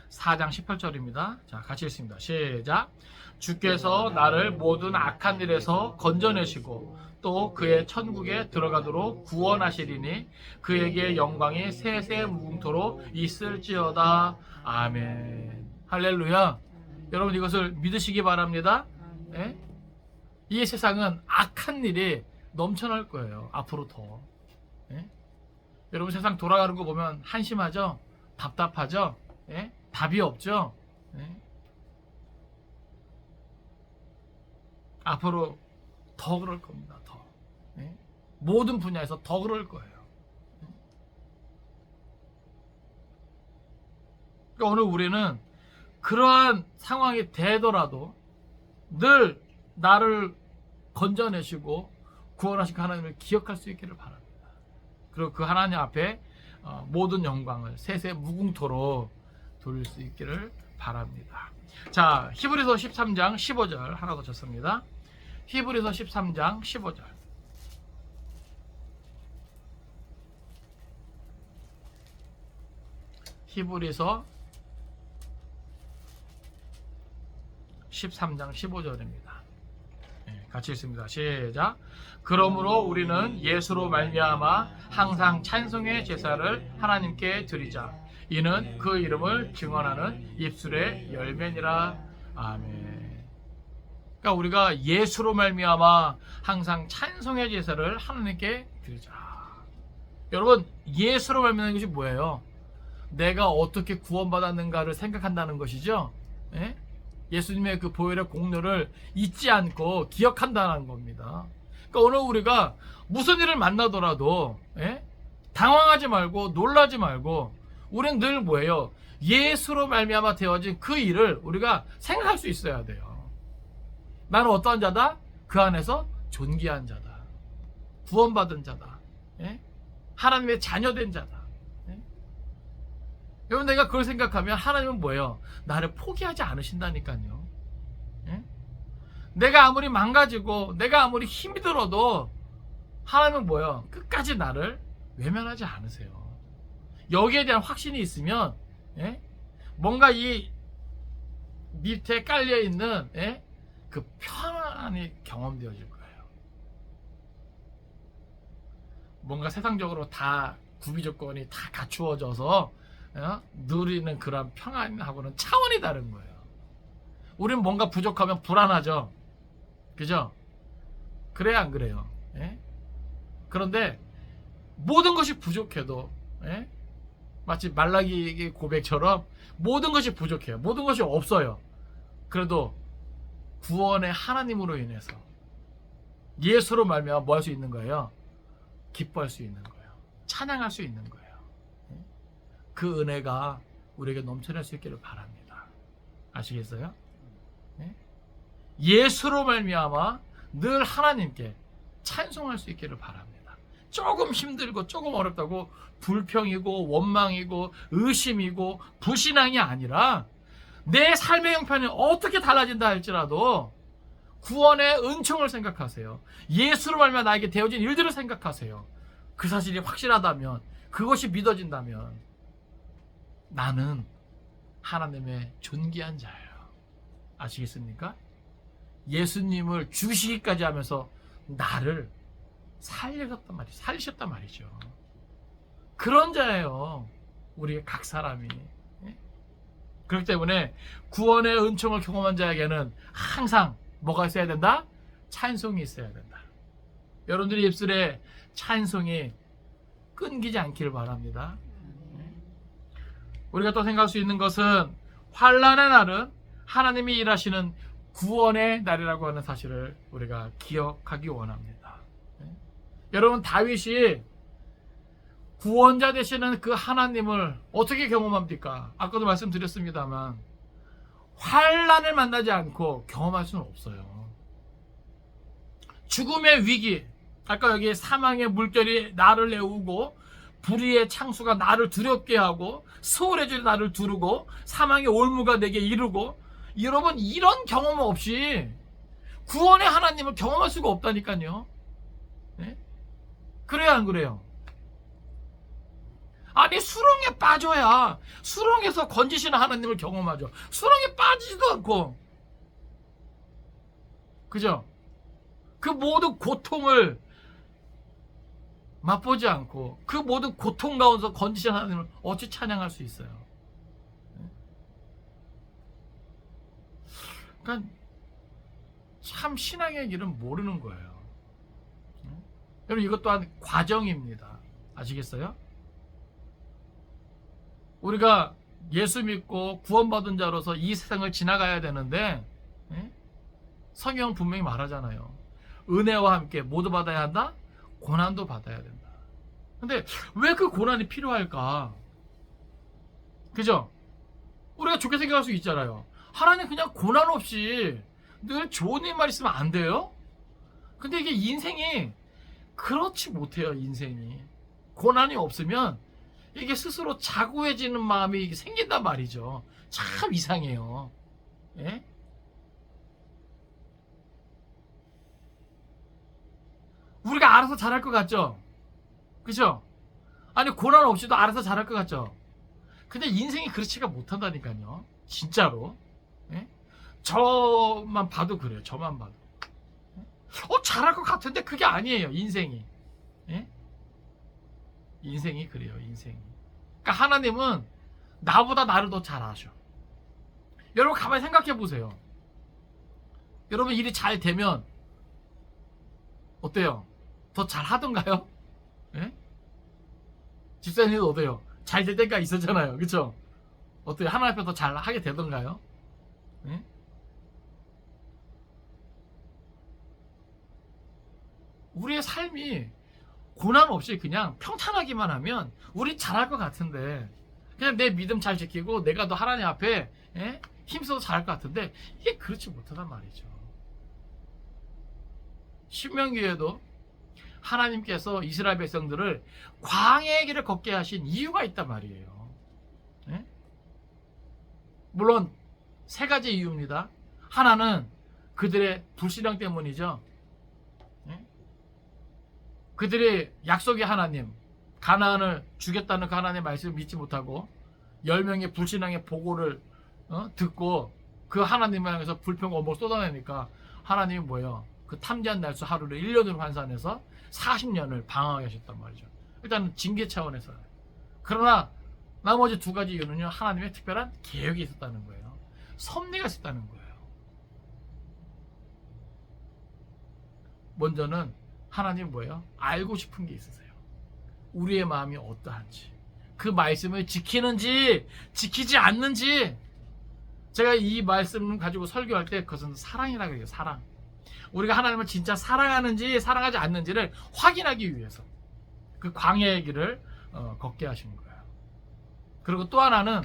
4장 18절입니다. 자, 같이 읽습니다. 시작. 주께서 나를 모든 악한 일에서 건져내시고 또 그의 천국에 들어가도록 구원하시리니 그에게 영광이 세세 무궁토로 있을지어다. 아멘. 할렐루야. 여러분 이것을 믿으시기 바랍니다. 예? 이 세상은 악한 일이 넘쳐날 거예요. 앞으로 더. 예? 여러분 세상 돌아가는 거 보면 한심하죠? 답답하죠? 예? 답이 없죠? 예? 앞으로 더 그럴 겁니다. 더. 예? 모든 분야에서 더 그럴 거예요. 그러니까 오늘 우리는 그러한 상황이 되더라도 늘 나를 건져내시고 구원하신 그 하나님을 기억할 수 있기를 바랍니다. 그리고 그 하나님 앞에 모든 영광을 세세 무궁토로 돌릴 수 있기를 바랍니다. 자, 히브리서 13장 15절 하나 더 쳤습니다. 히브리서 13장 15절. 히브리서 13장 15절입니다. 같이 읽습니다. 시작. 그러므로 우리는 예수로 말미암아 항상 찬송의 제사를 하나님께 드리자. 이는 그 이름을 증언하는 입술의 열매니라. 아멘. 그러니까 우리가 예수로 말미암아 항상 찬송의 제사를 하나님께 드리자. 여러분 예수로 말미암는 것이 뭐예요? 내가 어떻게 구원받았는가를 생각한다는 것이죠. 예? 예수님의 그 보혈의 공로를 잊지 않고 기억한다는 겁니다. 그러니까 오늘 우리가 무슨 일을 만나더라도 당황하지 말고 놀라지 말고 우리는 늘 뭐예요? 예수로 말미암아 되어진 그 일을 우리가 생각할 수 있어야 돼요. 나는 어떠한 자다? 그 안에서 존귀한 자다. 구원받은 자다. 하나님의 자녀된 자다. 여러분 내가 그걸 생각하면 하나님은 뭐예요? 나를 포기하지 않으신다니까요. 내가 아무리 망가지고 내가 아무리 힘이 들어도 하나님은 뭐예요? 끝까지 나를 외면하지 않으세요. 여기에 대한 확신이 있으면 뭔가 이 밑에 깔려있는 그 편안이 경험되어질 거예요. 뭔가 세상적으로 다 구비 조건이 다 갖추어져서 누리는 그런 평안하고는 차원이 다른 거예요. 우리는 뭔가 부족하면 불안하죠. 그죠? 그래요, 안 그래요? 예? 그런데 모든 것이 부족해도, 예? 마치 말라기 고백처럼 모든 것이 부족해요. 모든 것이 없어요. 그래도 구원의 하나님으로 인해서 예수로 말미암아 뭐 할 수 있는 거예요? 기뻐할 수 있는 거예요. 찬양할 수 있는 거예요. 예? 그 은혜가 우리에게 넘쳐날 수 있기를 바랍니다. 아시겠어요? 예? 예수로 말미암아 늘 하나님께 찬송할 수 있기를 바랍니다. 조금 힘들고 조금 어렵다고 불평이고 원망이고 의심이고 불신앙이 아니라 내 삶의 형편이 어떻게 달라진다 할지라도 구원의 은총을 생각하세요. 예수로 말미암아 나에게 되어진 일들을 생각하세요. 그 사실이 확실하다면, 그것이 믿어진다면 나는 하나님의 존귀한 자예요. 아시겠습니까? 예수님을 주시기까지 하면서 나를 살리셨단 말이죠. 그런 자예요. 우리 각 사람이. 그렇기 때문에 구원의 은총을 경험한 자에게는 항상 뭐가 있어야 된다? 찬송이 있어야 된다. 여러분들의 입술에 찬송이 끊기지 않기를 바랍니다. 우리가 또 생각할 수 있는 것은 환난의 날은 하나님이 일하시는 구원의 날이라고 하는 사실을 우리가 기억하기 원합니다. 여러분, 다윗이 구원자 되시는 그 하나님을 어떻게 경험합니까? 아까도 말씀드렸습니다만 환난을 만나지 않고 경험할 수는 없어요. 죽음의 위기, 아까 여기 사망의 물결이 나를 내우고 불의의 창수가 나를 두렵게 하고 소홀의 줄이 나를 두르고 사망의 올무가 내게 이르고, 여러분, 이런 경험 없이 구원의 하나님을 경험할 수가 없다니까요. 네? 그래요, 안 그래요? 아니, 수렁에 빠져야 수렁에서 건지시는 하나님을 경험하죠. 수렁에 빠지지도 않고, 그죠? 그 모든 고통을 맛보지 않고 그 모든 고통 가운데서 건지시는 하나님을 어찌 찬양할 수 있어요? 그러니까 참 신앙의 길은 모르는 거예요. 여러분, 이것 또한 과정입니다. 아시겠어요? 우리가 예수 믿고 구원받은 자로서 이 세상을 지나가야 되는데, 성경은 분명히 말하잖아요. 은혜와 함께 모두 받아야 한다? 고난도 받아야 된다. 근데 왜 그 고난이 필요할까? 그죠? 우리가 좋게 생각할 수 있잖아요. 하나님 그냥 고난 없이 늘 좋은 일만 있으면 안 돼요? 근데 이게 인생이 그렇지 못해요. 인생이 고난이 없으면 이게 스스로 자고해지는 마음이 생긴단 말이죠. 참 이상해요. 예? 우리가 알아서 잘할 것 같죠? 그죠? 아니, 고난 없이도 알아서 잘할 것 같죠? 근데 인생이 그렇지가 못한다니까요. 진짜로. 예? 저만 봐도 그래요. 저만 봐도. 잘할 것 같은데 그게 아니에요. 인생이. 예? 인생이 그래요. 인생이. 그러니까 하나님은 나보다 나를 더 잘 아셔. 여러분, 가만히 생각해 보세요. 여러분, 일이 잘 되면 어때요? 더 잘 하던가요? 예? 집사님도 어때요? 잘 될 때가 있었잖아요. 그쵸? 어때요? 하나님 앞에 더 잘 하게 되던가요? 예? 우리의 삶이 고난 없이 그냥 평탄하기만 하면 우리 잘할 것 같은데, 그냥 내 믿음 잘 지키고 내가 더 하나님 앞에 힘써서 잘할 것 같은데 이게 그렇지 못하단 말이죠. 신명기에도 하나님께서 이스라엘 백성들을 광야의 길을 걷게 하신 이유가 있단 말이에요. 예? 물론 세 가지 이유입니다. 하나는 그들의 불신앙 때문이죠. 예? 그들이 약속의 하나님, 가나안을 주겠다는 그 하나님의 말씀을 믿지 못하고 10명의 불신앙의 보고를 듣고 그 하나님을 향해서 불평과 원망을 쏟아내니까 하나님이 뭐예요? 그 탐지한 날수 하루를 1년으로 환산해서 40년을 방황하게 하셨단 말이죠. 일단은 징계 차원에서. 그러나 나머지 두 가지 이유는요, 하나님의 특별한 계획이 있었다는 거예요. 섭리가 있었다는 거예요. 먼저는 하나님 뭐예요? 알고 싶은 게 있으세요. 우리의 마음이 어떠한지, 그 말씀을 지키는지 지키지 않는지. 제가 이 말씀을 가지고 설교할 때 그것은 사랑이라고 해요. 사랑. 우리가 하나님을 진짜 사랑하는지 사랑하지 않는지를 확인하기 위해서 그 광야의 길을 걷게 하신 거예요. 그리고 또 하나는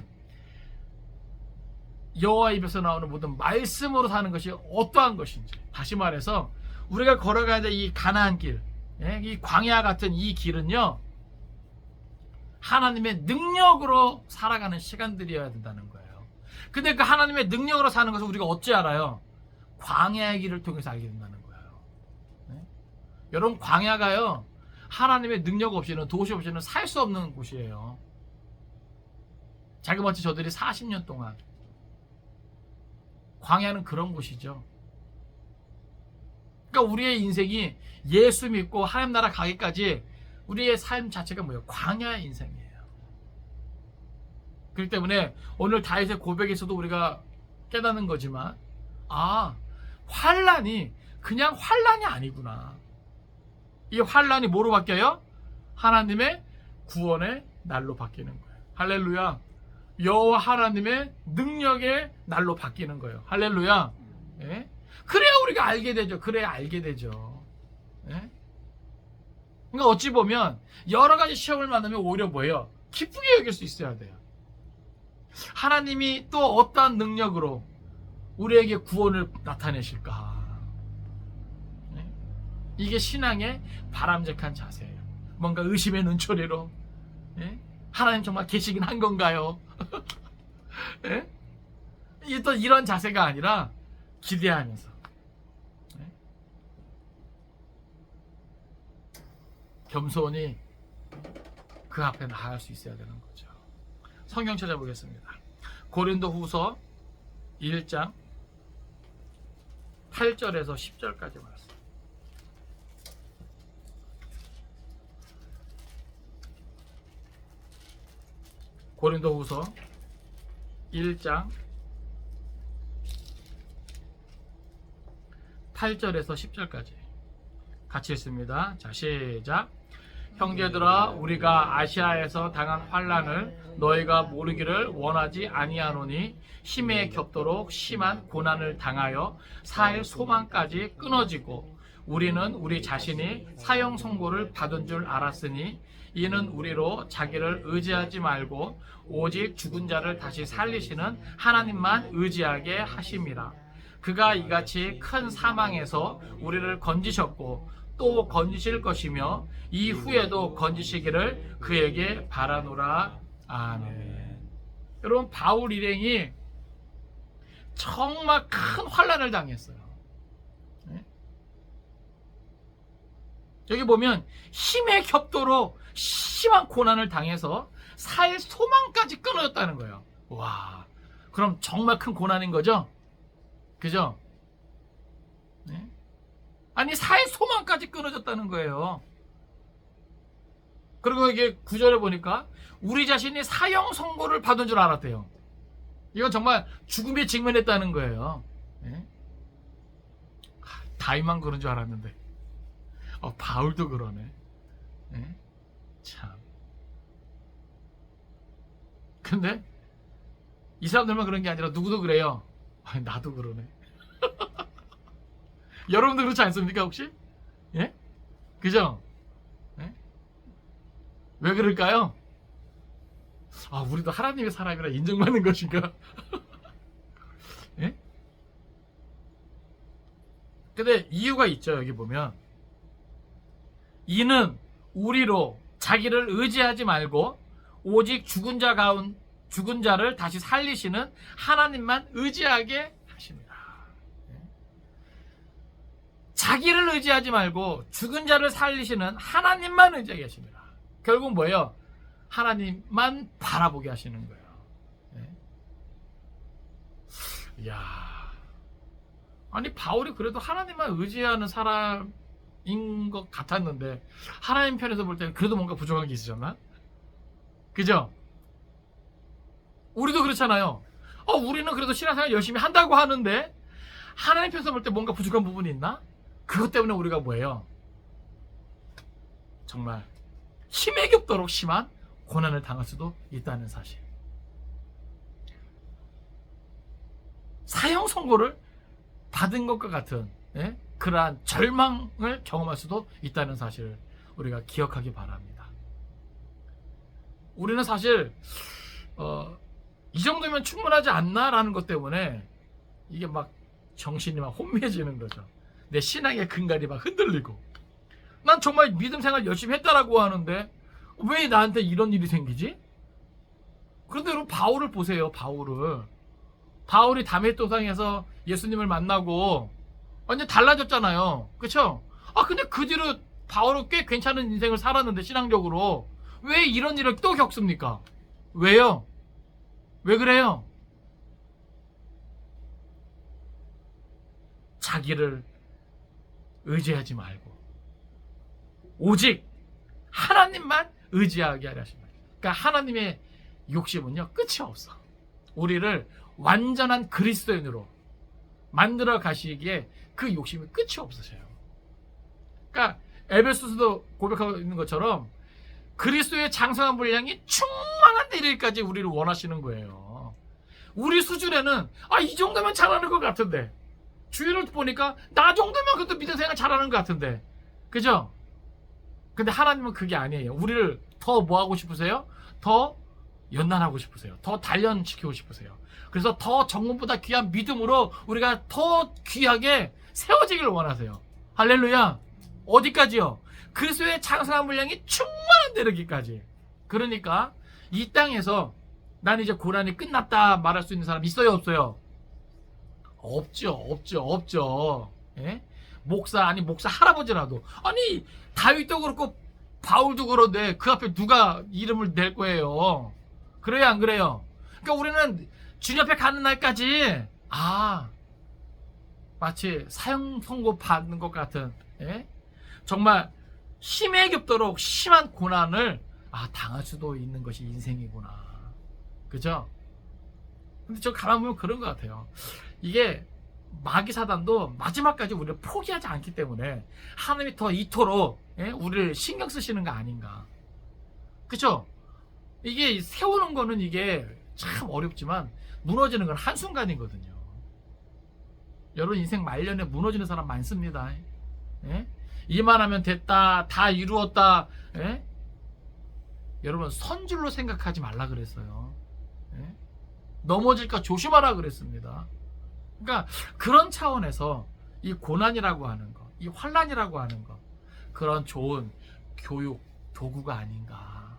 여호와 입에서 나오는 모든 말씀으로 사는 것이 어떠한 것인지. 다시 말해서 우리가 걸어가야 될 이 가나안 길, 이 광야 같은 이 길은요, 하나님의 능력으로 살아가는 시간들이어야 된다는 거예요. 근데 그 하나님의 능력으로 사는 것을 우리가 어찌 알아요? 광야의 길을 통해서 알게 된다는 거예요. 여러분, 광야가요, 하나님의 능력 없이는, 도시 없이는 살 수 없는 곳이에요. 자그마치 저들이 40년 동안, 광야는 그런 곳이죠. 그러니까 우리의 인생이 예수 믿고 하나님 나라 가기까지 우리의 삶 자체가 뭐예요? 광야의 인생이에요. 그렇기 때문에 오늘 다윗의 고백에서도 우리가 깨닫는 거지만, 환난이 그냥 환난이 아니구나. 이 환난이 뭐로 바뀌어요? 하나님의 구원의 날로 바뀌는 거예요. 할렐루야. 여호와 하나님의 능력의 날로 바뀌는 거예요. 할렐루야. 예? 그래야 우리가 알게 되죠. 그래야 알게 되죠. 예? 그러니까 어찌 보면 여러 가지 시험을 만나면 오히려 뭐예요? 기쁘게 여길 수 있어야 돼요. 하나님이 또 어떠한 능력으로 우리에게 구원을 나타내실까? 예? 이게 신앙의 바람직한 자세예요. 뭔가 의심의 눈초리로, 예? 하나님 정말 계시긴 한 건가요? 예? 또 이런 자세가 아니라 기대하면서, 예? 겸손히 그 앞에 나아갈 수 있어야 되는 거죠. 성경 찾아보겠습니다. 고린도후서 1장 8절에서 10절까지 말씀. 고린도후서 1장 8절에서 10절까지 같이 읽습니다. 자, 시작. 형제들아, 우리가 아시아에서 당한 환난을 너희가 모르기를 원하지 아니하노니 힘에 겹도록 심한 고난을 당하여 살 소망까지 끊어지고 우리는 우리 자신이 사형 선고를 받은 줄 알았으니 이는 우리로 자기를 의지하지 말고 오직 죽은 자를 다시 살리시는 하나님만 의지하게 하심이라. 그가 이같이 큰 사망에서 우리를 건지셨고 또 건지실 것이며 이후에도 건지시기를 그에게 바라노라. 아멘. 여러분, 바울 일행이 정말 큰 환난을 당했어요. 여기 보면 힘에 겹도록 심한 고난을 당해서 살 소망까지 끊어졌다는 거예요. 와, 그럼 정말 큰 고난인 거죠? 그죠? 네? 아니, 살 소망까지 끊어졌다는 거예요. 그리고 이게 9절에 보니까 우리 자신이 사형 선고를 받은 줄 알았대요. 이건 정말 죽음에 직면했다는 거예요. 네? 다윗만 그런 줄 알았는데 바울도 그러네. 네? 참. 근데 이 사람들만 그런 게 아니라 누구도 그래요. 나도 그러네. 여러분도 그렇지 않습니까 혹시? 예? 그죠? 예? 왜 그럴까요? 우리도 하나님의 사람이라 인정받는 것인가? 예? 근데 이유가 있죠. 여기 보면 이는 우리로 자기를 의지하지 말고 오직 죽은 자를 다시 살리시는 하나님만 의지하게 하십니다. 자기를 의지하지 말고 죽은 자를 살리시는 하나님만 의지하게 하십니다. 결국 뭐예요? 하나님만 바라보게 하시는 거예요. 이야, 아니 바울이 그래도 하나님만 의지하는 사람인 것 같았는데 하나님 편에서 볼 때는 그래도 뭔가 부족한 게 있으셨나? 그죠? 우리도 그렇잖아요. 우리는 그래도 신앙생활 열심히 한다고 하는데 하나님 편에서 볼 때 뭔가 부족한 부분이 있나? 그것 때문에 우리가 뭐예요? 정말 힘에 겹도록 심한 고난을 당할 수도 있다는 사실. 사형 선고를 받은 것과 같은 그러한 절망을 경험할 수도 있다는 사실을 우리가 기억하기 바랍니다. 우리는 사실 이 정도면 충분하지 않나라는 것 때문에 이게 막 정신이 막 혼미해지는 거죠. 내 신앙의 근간이 막 흔들리고, 난 정말 믿음 생활 열심히 했다라고 하는데 왜 나한테 이런 일이 생기지? 그런데 여러분, 바울을 보세요. 바울이 다메섹도상에서 예수님을 만나고 완전 달라졌잖아요. 그쵸? 근데 그 뒤로 바울은 꽤 괜찮은 인생을 살았는데, 신앙적으로 왜 이런 일을 또 겪습니까? 왜요? 왜 그래요? 자기를 의지하지 말고 오직 하나님만 의지하게 하려 하십니다. 그러니까 하나님의 욕심은요, 끝이 없어. 우리를 완전한 그리스도인으로 만들어 가시기에 그 욕심이 끝이 없으셔요. 그러니까 에베소서도 고백하고 있는 것처럼 그리스도의 장성한 분량이 충만한 데 이르기까지 우리를 원하시는 거예요. 우리 수준에는 이 정도면 잘하는 것 같은데, 주위를 보니까 나 정도면 그것도 믿음 생활 잘하는 것 같은데, 그죠? 근데 하나님은 그게 아니에요. 우리를 더 뭐 하고 싶으세요? 더 연단하고 싶으세요. 더 단련시키고 싶으세요. 그래서 더 정금보다 귀한 믿음으로 우리가 더 귀하게 세워지기를 원하세요. 할렐루야. 어디까지요? 그리스도의 장성한 분량이 충만한 데 이르기까지. 그러니까 이 땅에서 난 이제 고난이 끝났다 말할 수 있는 사람 있어요, 없어요? 없죠. 예? 목사 할아버지라도, 다윗도 그렇고 바울도 그런데 그 앞에 누가 이름을 낼 거예요? 그래요, 안 그래요? 그러니까 우리는 주님 앞에 가는 날까지 마치 사형 선고 받는 것 같은 정말 힘에 겹도록 심한 고난을 당할 수도 있는 것이 인생이구나. 그죠? 근데 저 가만 보면 그런 것 같아요. 이게 마귀 사단도 마지막까지 우리를 포기하지 않기 때문에 하나님이 더 이토록 우리를 신경 쓰시는 거 아닌가. 그쵸? 이게 세우는 거는 이게 참 어렵지만 무너지는 건 한순간이거든요. 여러분, 인생 말년에 무너지는 사람 많습니다. 이만하면 됐다, 다 이루었다. 여러분, 선줄로 생각하지 말라 그랬어요. 넘어질까 조심하라 그랬습니다. 그러니까 그런 차원에서 이 고난이라고 하는 거, 이 환난이라고 하는 거, 그런 좋은 교육 도구가 아닌가.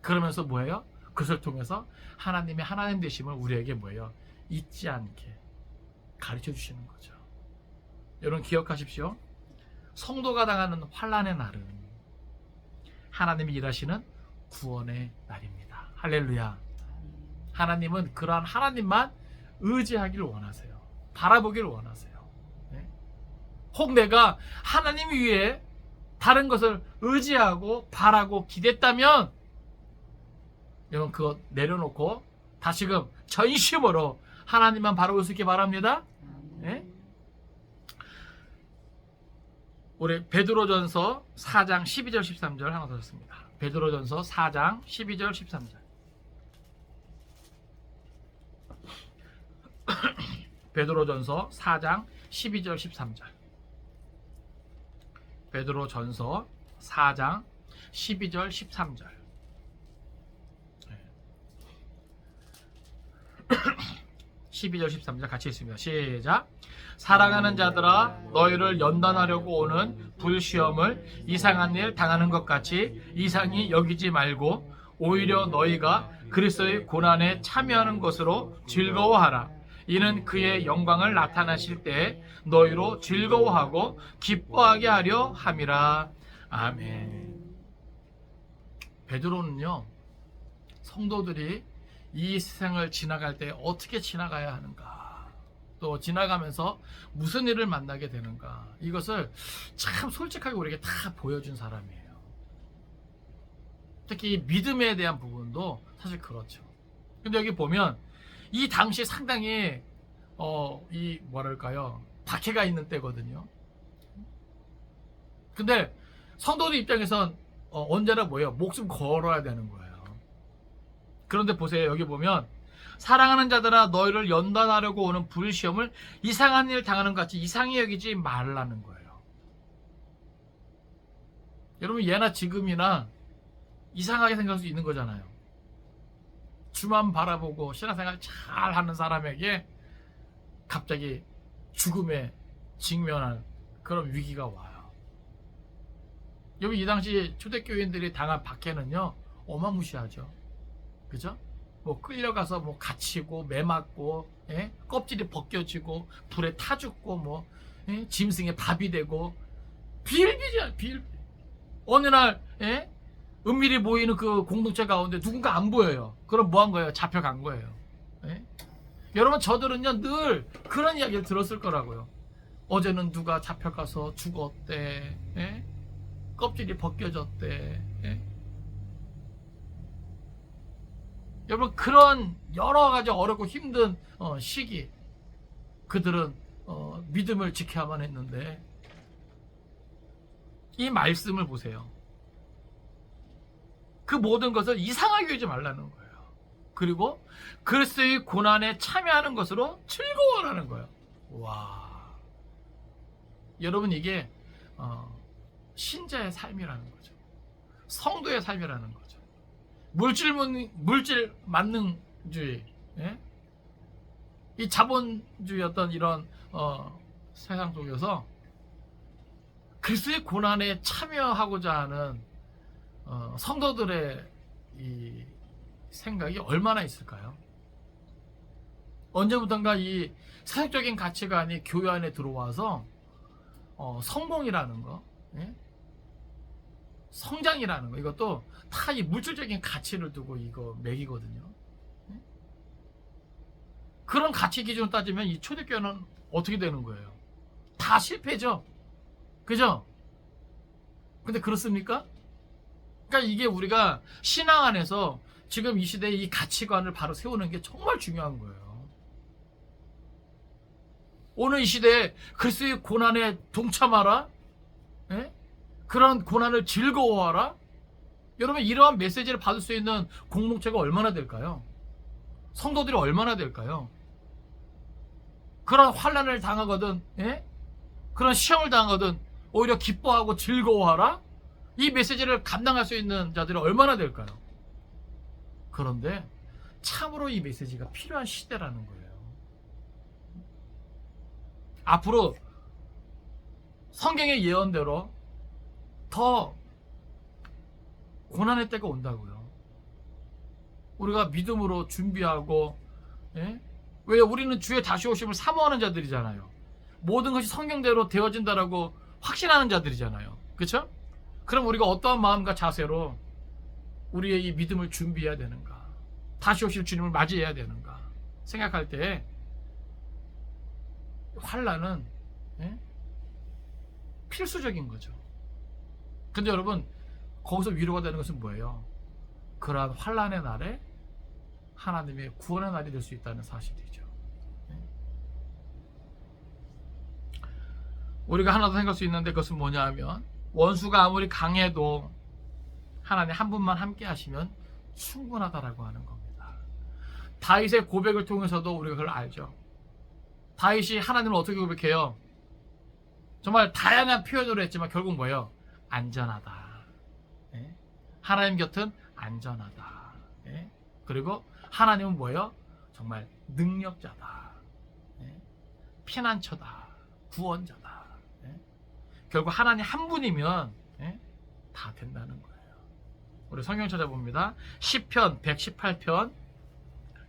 그러면서 뭐예요? 그것을 통해서 하나님의 하나님 되심을 우리에게 뭐예요? 잊지 않게 가르쳐 주시는 거죠. 여러분, 기억하십시오. 성도가 당하는 환난의 날은 하나님이 일하시는 구원의 날입니다. 할렐루야. 하나님은 그러한 하나님만 의지하기를 원하세요. 바라보기를 원하세요. 혹 내가 하나님 위에 다른 것을 의지하고 바라고 기댔다면, 여러분, 그거 내려놓고 다시금 전심으로 하나님만 바라볼 수 있게 바랍니다. 우리 베드로전서 4장 12절 13절 하나 더 썼습니다. 베드로전서 4장 12절 13절. 베드로전서 4장 12절 13절. 베드로전서 4장 12절 13절. 12절 13절 같이 읽습니다. 시작. 사랑하는 자들아, 너희를 연단하려고 오는 불시험을 이상한 일 당하는 것 같이 이상히 여기지 말고 오히려 너희가 그리스도의 고난에 참여하는 것으로 즐거워하라. 이는 그의 영광을 나타나실 때 너희로 즐거워하고 기뻐하게 하려 함이라. 아멘. 베드로는요, 성도들이 이 세상을 지나갈 때 어떻게 지나가야 하는가, 또 지나가면서 무슨 일을 만나게 되는가, 이것을 참 솔직하게 우리에게 다 보여준 사람이에요. 특히 믿음에 대한 부분도 사실 그렇죠. 근데 여기 보면 이 당시 상당히 이 뭐랄까요, 박해가 있는 때거든요. 근데 성도들 입장에선 언제나 뭐예요? 목숨 걸어야 되는 거예요. 그런데 보세요. 여기 보면 사랑하는 자들아 너희를 연단하려고 오는 불시험을 이상한 일 당하는 것 같이 이상히 여기지 말라는 거예요. 여러분 예나 지금이나 이상하게 생각할 수 있는 거잖아요. 주만 바라보고 신앙생활 잘 하는 사람에게 갑자기 죽음에 직면한 그런 위기가 와요. 여기 이 당시 초대교인들이 당한 박해는요 어마무시하죠. 그죠? 뭐 끌려가서 뭐 갇히고 매 맞고, 예? 껍질이 벗겨지고 불에 타 죽고 뭐, 예? 짐승에 밥이 되고 비일비재야. 어느 날, 예? 은밀히 모이는 그 공동체 가운데 누군가 안 보여요. 그럼 뭐 한 거예요? 잡혀간 거예요. 예? 여러분 저들은요 늘 그런 이야기를 들었을 거라고요. 어제는 누가 잡혀가서 죽었대, 예? 껍질이 벗겨졌대, 예? 여러분 그런 여러 가지 어렵고 힘든 시기 그들은 믿음을 지켜야만 했는데 이 말씀을 보세요. 그 모든 것을 이상하게 여기지 말라는 거예요. 그리고 그리스도의 고난에 참여하는 것으로 즐거워하는 거예요. 와, 여러분 이게 신자의 삶이라는 거죠. 성도의 삶이라는 거죠. 물질 만능주의, 예? 이 자본주의 어떤 이런 세상 속에서 그리스도의 고난에 참여하고자 하는 성도들의 이 생각이 얼마나 있을까요? 언제부턴가 이 세상적인 가치관이 교회 안에 들어와서 성공이라는 거, 예? 성장이라는 거, 이것도 다 이 물질적인 가치를 두고 이거 매기거든요. 그런 가치 기준을 따지면 이 초대교회는 어떻게 되는 거예요? 다 실패죠. 그죠? 근데 그렇습니까? 그러니까 이게 우리가 신앙 안에서 지금 이 시대에 이 가치관을 바로 세우는 게 정말 중요한 거예요. 오늘 이 시대에 그리스도의 고난에 동참하라, 예? 그런 고난을 즐거워하라. 여러분 이러한 메시지를 받을 수 있는 공동체가 얼마나 될까요? 성도들이 얼마나 될까요? 그런 환난을 당하거든, 예? 그런 시험을 당하거든 오히려 기뻐하고 즐거워하라. 이 메시지를 감당할 수 있는 자들이 얼마나 될까요? 그런데 참으로 이 메시지가 필요한 시대라는 거예요. 앞으로 성경의 예언대로 더 고난의 때가 온다고요. 우리가 믿음으로 준비하고, 예? 왜 우리는 주의 다시 오심을 사모하는 자들이잖아요. 모든 것이 성경대로 되어진다라고 확신하는 자들이잖아요. 그렇죠? 그럼 우리가 어떠한 마음과 자세로 우리의 이 믿음을 준비해야 되는가, 다시 오실 주님을 맞이해야 되는가 생각할 때 환난은, 예? 필수적인 거죠. 근데 여러분 거기서 위로가 되는 것은 뭐예요? 그러한 환난의 날에 하나님의 구원의 날이 될 수 있다는 사실이죠. 우리가 하나 더 생각할 수 있는데 그것은 뭐냐 하면 원수가 아무리 강해도 하나님 한 분만 함께 하시면 충분하다라고 하는 겁니다. 다윗의 고백을 통해서도 우리가 그걸 알죠. 다윗이 하나님을 어떻게 고백해요? 정말 다양한 표현으로 했지만 결국 뭐예요? 안전하다. 예? 하나님 곁은 안전하다. 예? 그리고 하나님은 뭐예요? 정말 능력자다. 예? 피난처다. 구원자다. 예? 결국 하나님 한 분이면, 예? 다 된다는 거예요. 우리 성경 찾아봅니다. 시편 118편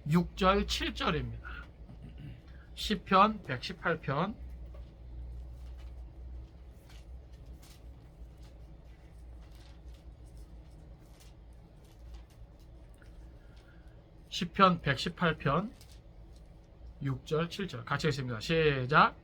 6절 7절입니다. 시편 118편 118편 6절 7절 같이 읽습니다. 시작.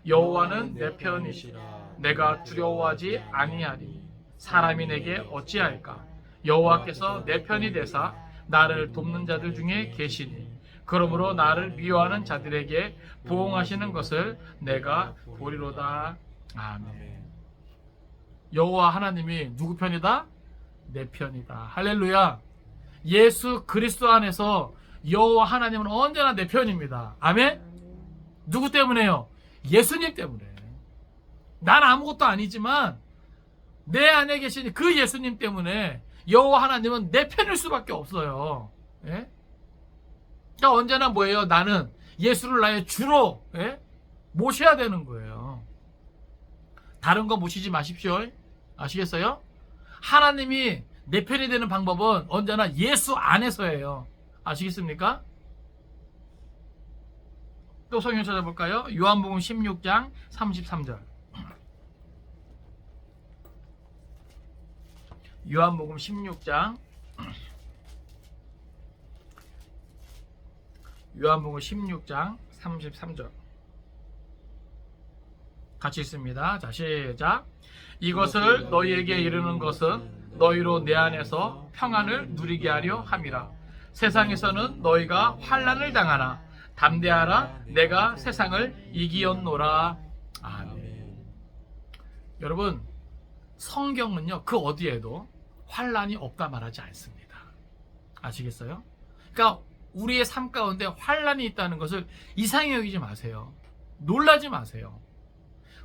여호와는 내 편이시라. 내가 두려워하지 아니하리. 사람이 내게 어찌할까? 여호와께서 내 편이 되사 나를 돕는 자들 중에 계시니 그러므로 나를 미워하는 자들에게 보응하시는 것을 내가 보리로다. 아멘. 여호와 하나님이 누구 편이다? 내 편이다. 할렐루야. 예수 그리스도 안에서 여호와 하나님은 언제나 내 편입니다. 아멘. 누구 때문에요? 예수님 때문에. 난 아무것도 아니지만 내 안에 계신 그 예수님 때문에 여호와 하나님은 내 편일 수밖에 없어요. 예? 그러니까 언제나 뭐예요? 나는 예수를 나의 주로 모셔야 되는 거예요. 다른 거 모시지 마십시오. 아시겠어요? 하나님이 내 편이 되는 방법은 언제나 예수 안에서예요. 아시겠습니까? 또 성경 찾아볼까요? 요한복음 16장 33절. 요한복음 16장 요한복음 16장 33절 같이 읽습니다. 자, 시작. 이것을 너희에게 이르는 것은 너희로 내 안에서 평안을 누리게 하려 함이라. 세상에서는 너희가 환난을 당하나 담대하라. 내가 세상을 이기었노라. 아멘. 여러분, 성경은요 그 어디에도 환난이 없다 말하지 않습니다. 아시겠어요? 그러니까 우리의 삶 가운데 환난이 있다는 것을 이상히 여기지 마세요. 놀라지 마세요.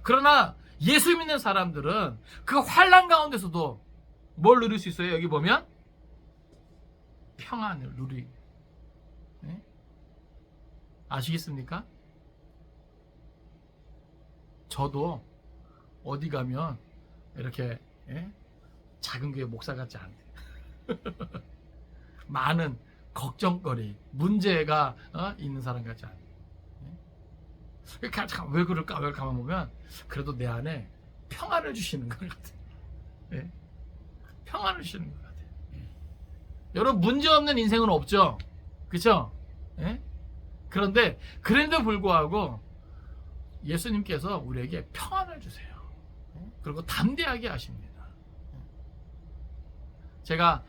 그러나 예수 믿는 사람들은 그 환난 가운데서도 뭘 누릴 수 있어요? 여기 보면 평안을 누리. 네? 아시겠습니까? 저도 어디 가면 이렇게 작은 교회 목사 같지 않아요. 많은 걱정거리, 문제가 있는 사람 같지 않아요. 왜 그럴까? 왜 가만 보면 그래도 내 안에 평안을 주시는 것 같아요. 평안을 주시는 것 같아요. 여러분, 문제 없는 인생은 없죠. 그렇죠? 그런데 그런데도 불구하고 예수님께서 우리에게 평안을 주세요. 그리고 담대하게 하십니다. 제가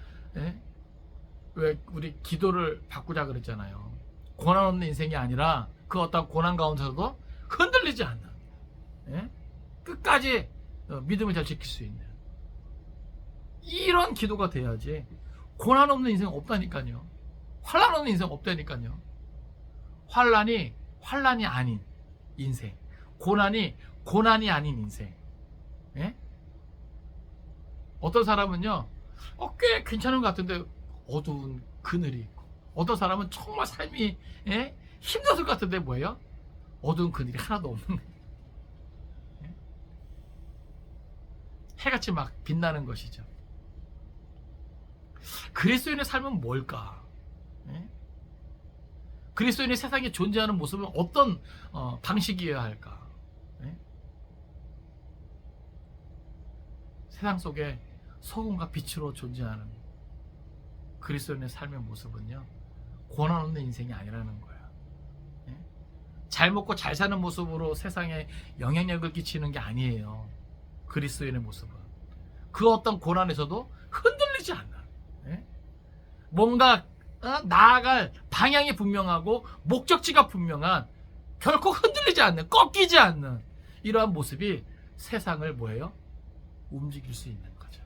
왜 우리 기도를 바꾸자 그랬잖아요. 고난 없는 인생이 아니라 그 어떤 고난 가운데서도 흔들리지 않는, 끝까지 믿음을 잘 지킬 수 있는 이런 기도가 돼야지. 고난 없는 인생 없다니까요. 환난 없는 인생 없다니까요. 환난이 아닌 인생, 고난이 아닌 인생. 어떤 사람은요 꽤 괜찮은 것 같은데 어두운 그늘이 있고, 어떤 사람은 정말 삶이 힘들었을 것 같은데 뭐예요? 어두운 그늘이 하나도 없는 거예요. 해같이 막 빛나는 것이죠. 그리스도인의 삶은 뭘까? 그리스도인이 세상에 존재하는 모습은 어떤 방식이어야 할까? 세상 속에 소금과 빛으로 존재하는 그리스도인의 삶의 모습은요 고난 없는 인생이 아니라는 거예요. 잘 먹고 잘 사는 모습으로 세상에 영향력을 끼치는 게 아니에요. 그리스도인의 모습은 그 어떤 고난에서도 흔들리지 않는, 뭔가 나아갈 방향이 분명하고 목적지가 분명한, 결코 흔들리지 않는, 꺾이지 않는 이러한 모습이 세상을 뭐예요? 움직일 수 있는 거죠.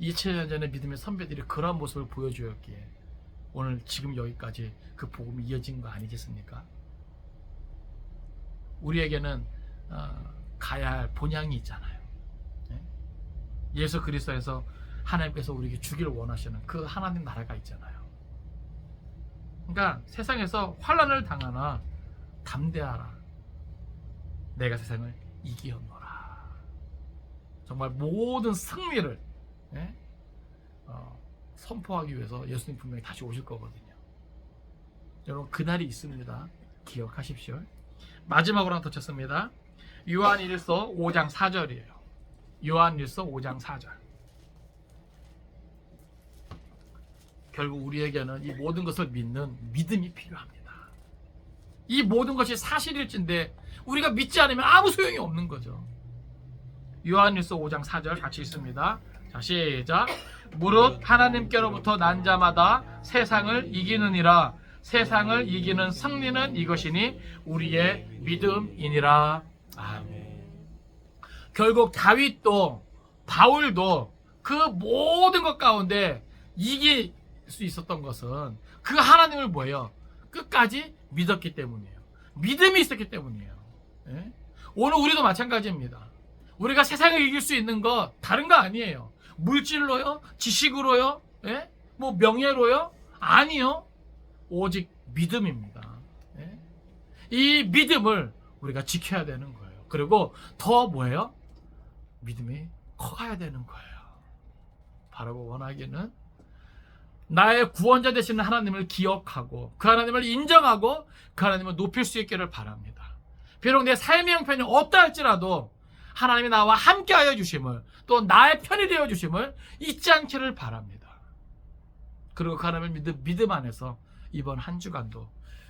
2000년 전에 믿음의 선배들이 그러한 모습을 보여주었기에 오늘 지금 여기까지 그 복음이 이어진 거 아니겠습니까? 우리에게는 가야 할 본향이 있잖아요. 예수 그리스도에서 하나님께서 우리에게 주기를 원하시는 그 하나님 나라가 있잖아요. 그러니까 세상에서 환난을 당하나 담대하라. 내가 세상을 이기었노라. 정말 모든 승리를 선포하기 위해서 예수님 분명히 다시 오실 거거든요. 여러분, 그날이 있습니다. 기억하십시오. 마지막으로 하나 더 쳤습니다. 요한일서 5장 4절이에요. 요한일서 5장 4절. 결국 우리에게는 이 모든 것을 믿는 믿음이 필요합니다. 이 모든 것이 사실일진데 우리가 믿지 않으면 아무 소용이 없는 거죠. 요한일서 5장 4절 같이 읽습니다. 자, 시작. 무릇 하나님께로부터 난 자마다 세상을 이기느니라. 세상을 이기는 승리는 이것이니 우리의 믿음이니라. 아멘. 결국 다윗도 바울도 그 모든 것 가운데 이길 수 있었던 것은 그 하나님을 뭐예요? 끝까지 믿었기 때문이에요. 믿음이 있었기 때문이에요. 예? 오늘 우리도 마찬가지입니다. 우리가 세상을 이길 수 있는 거 다른 거 아니에요. 물질로요? 지식으로요? 예? 뭐 명예로요? 아니요. 오직 믿음입니다. 예? 이 믿음을 우리가 지켜야 되는 거예요. 그리고 더 뭐예요? 믿음이 커가야 되는 거예요. 바라고 원하기는 나의 구원자 되시는 하나님을 기억하고 그 하나님을 인정하고 그 하나님을 높일 수 있기를 바랍니다. 비록 내 삶의 형편이 어떠할지라도 하나님이 나와 함께하여 주심을 또 나의 편이 되어 주심을 잊지 않기를 바랍니다. 그리고 그 하나님을 믿음 안에서 이번 한 주간도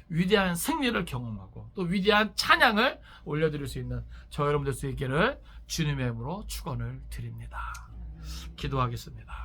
위대한 승리를 경험하고 또 위대한 찬양을 올려드릴 수 있는 저 여러분 될 수 있기를 주님의 이름으로 축원을 드립니다. 기도하겠습니다.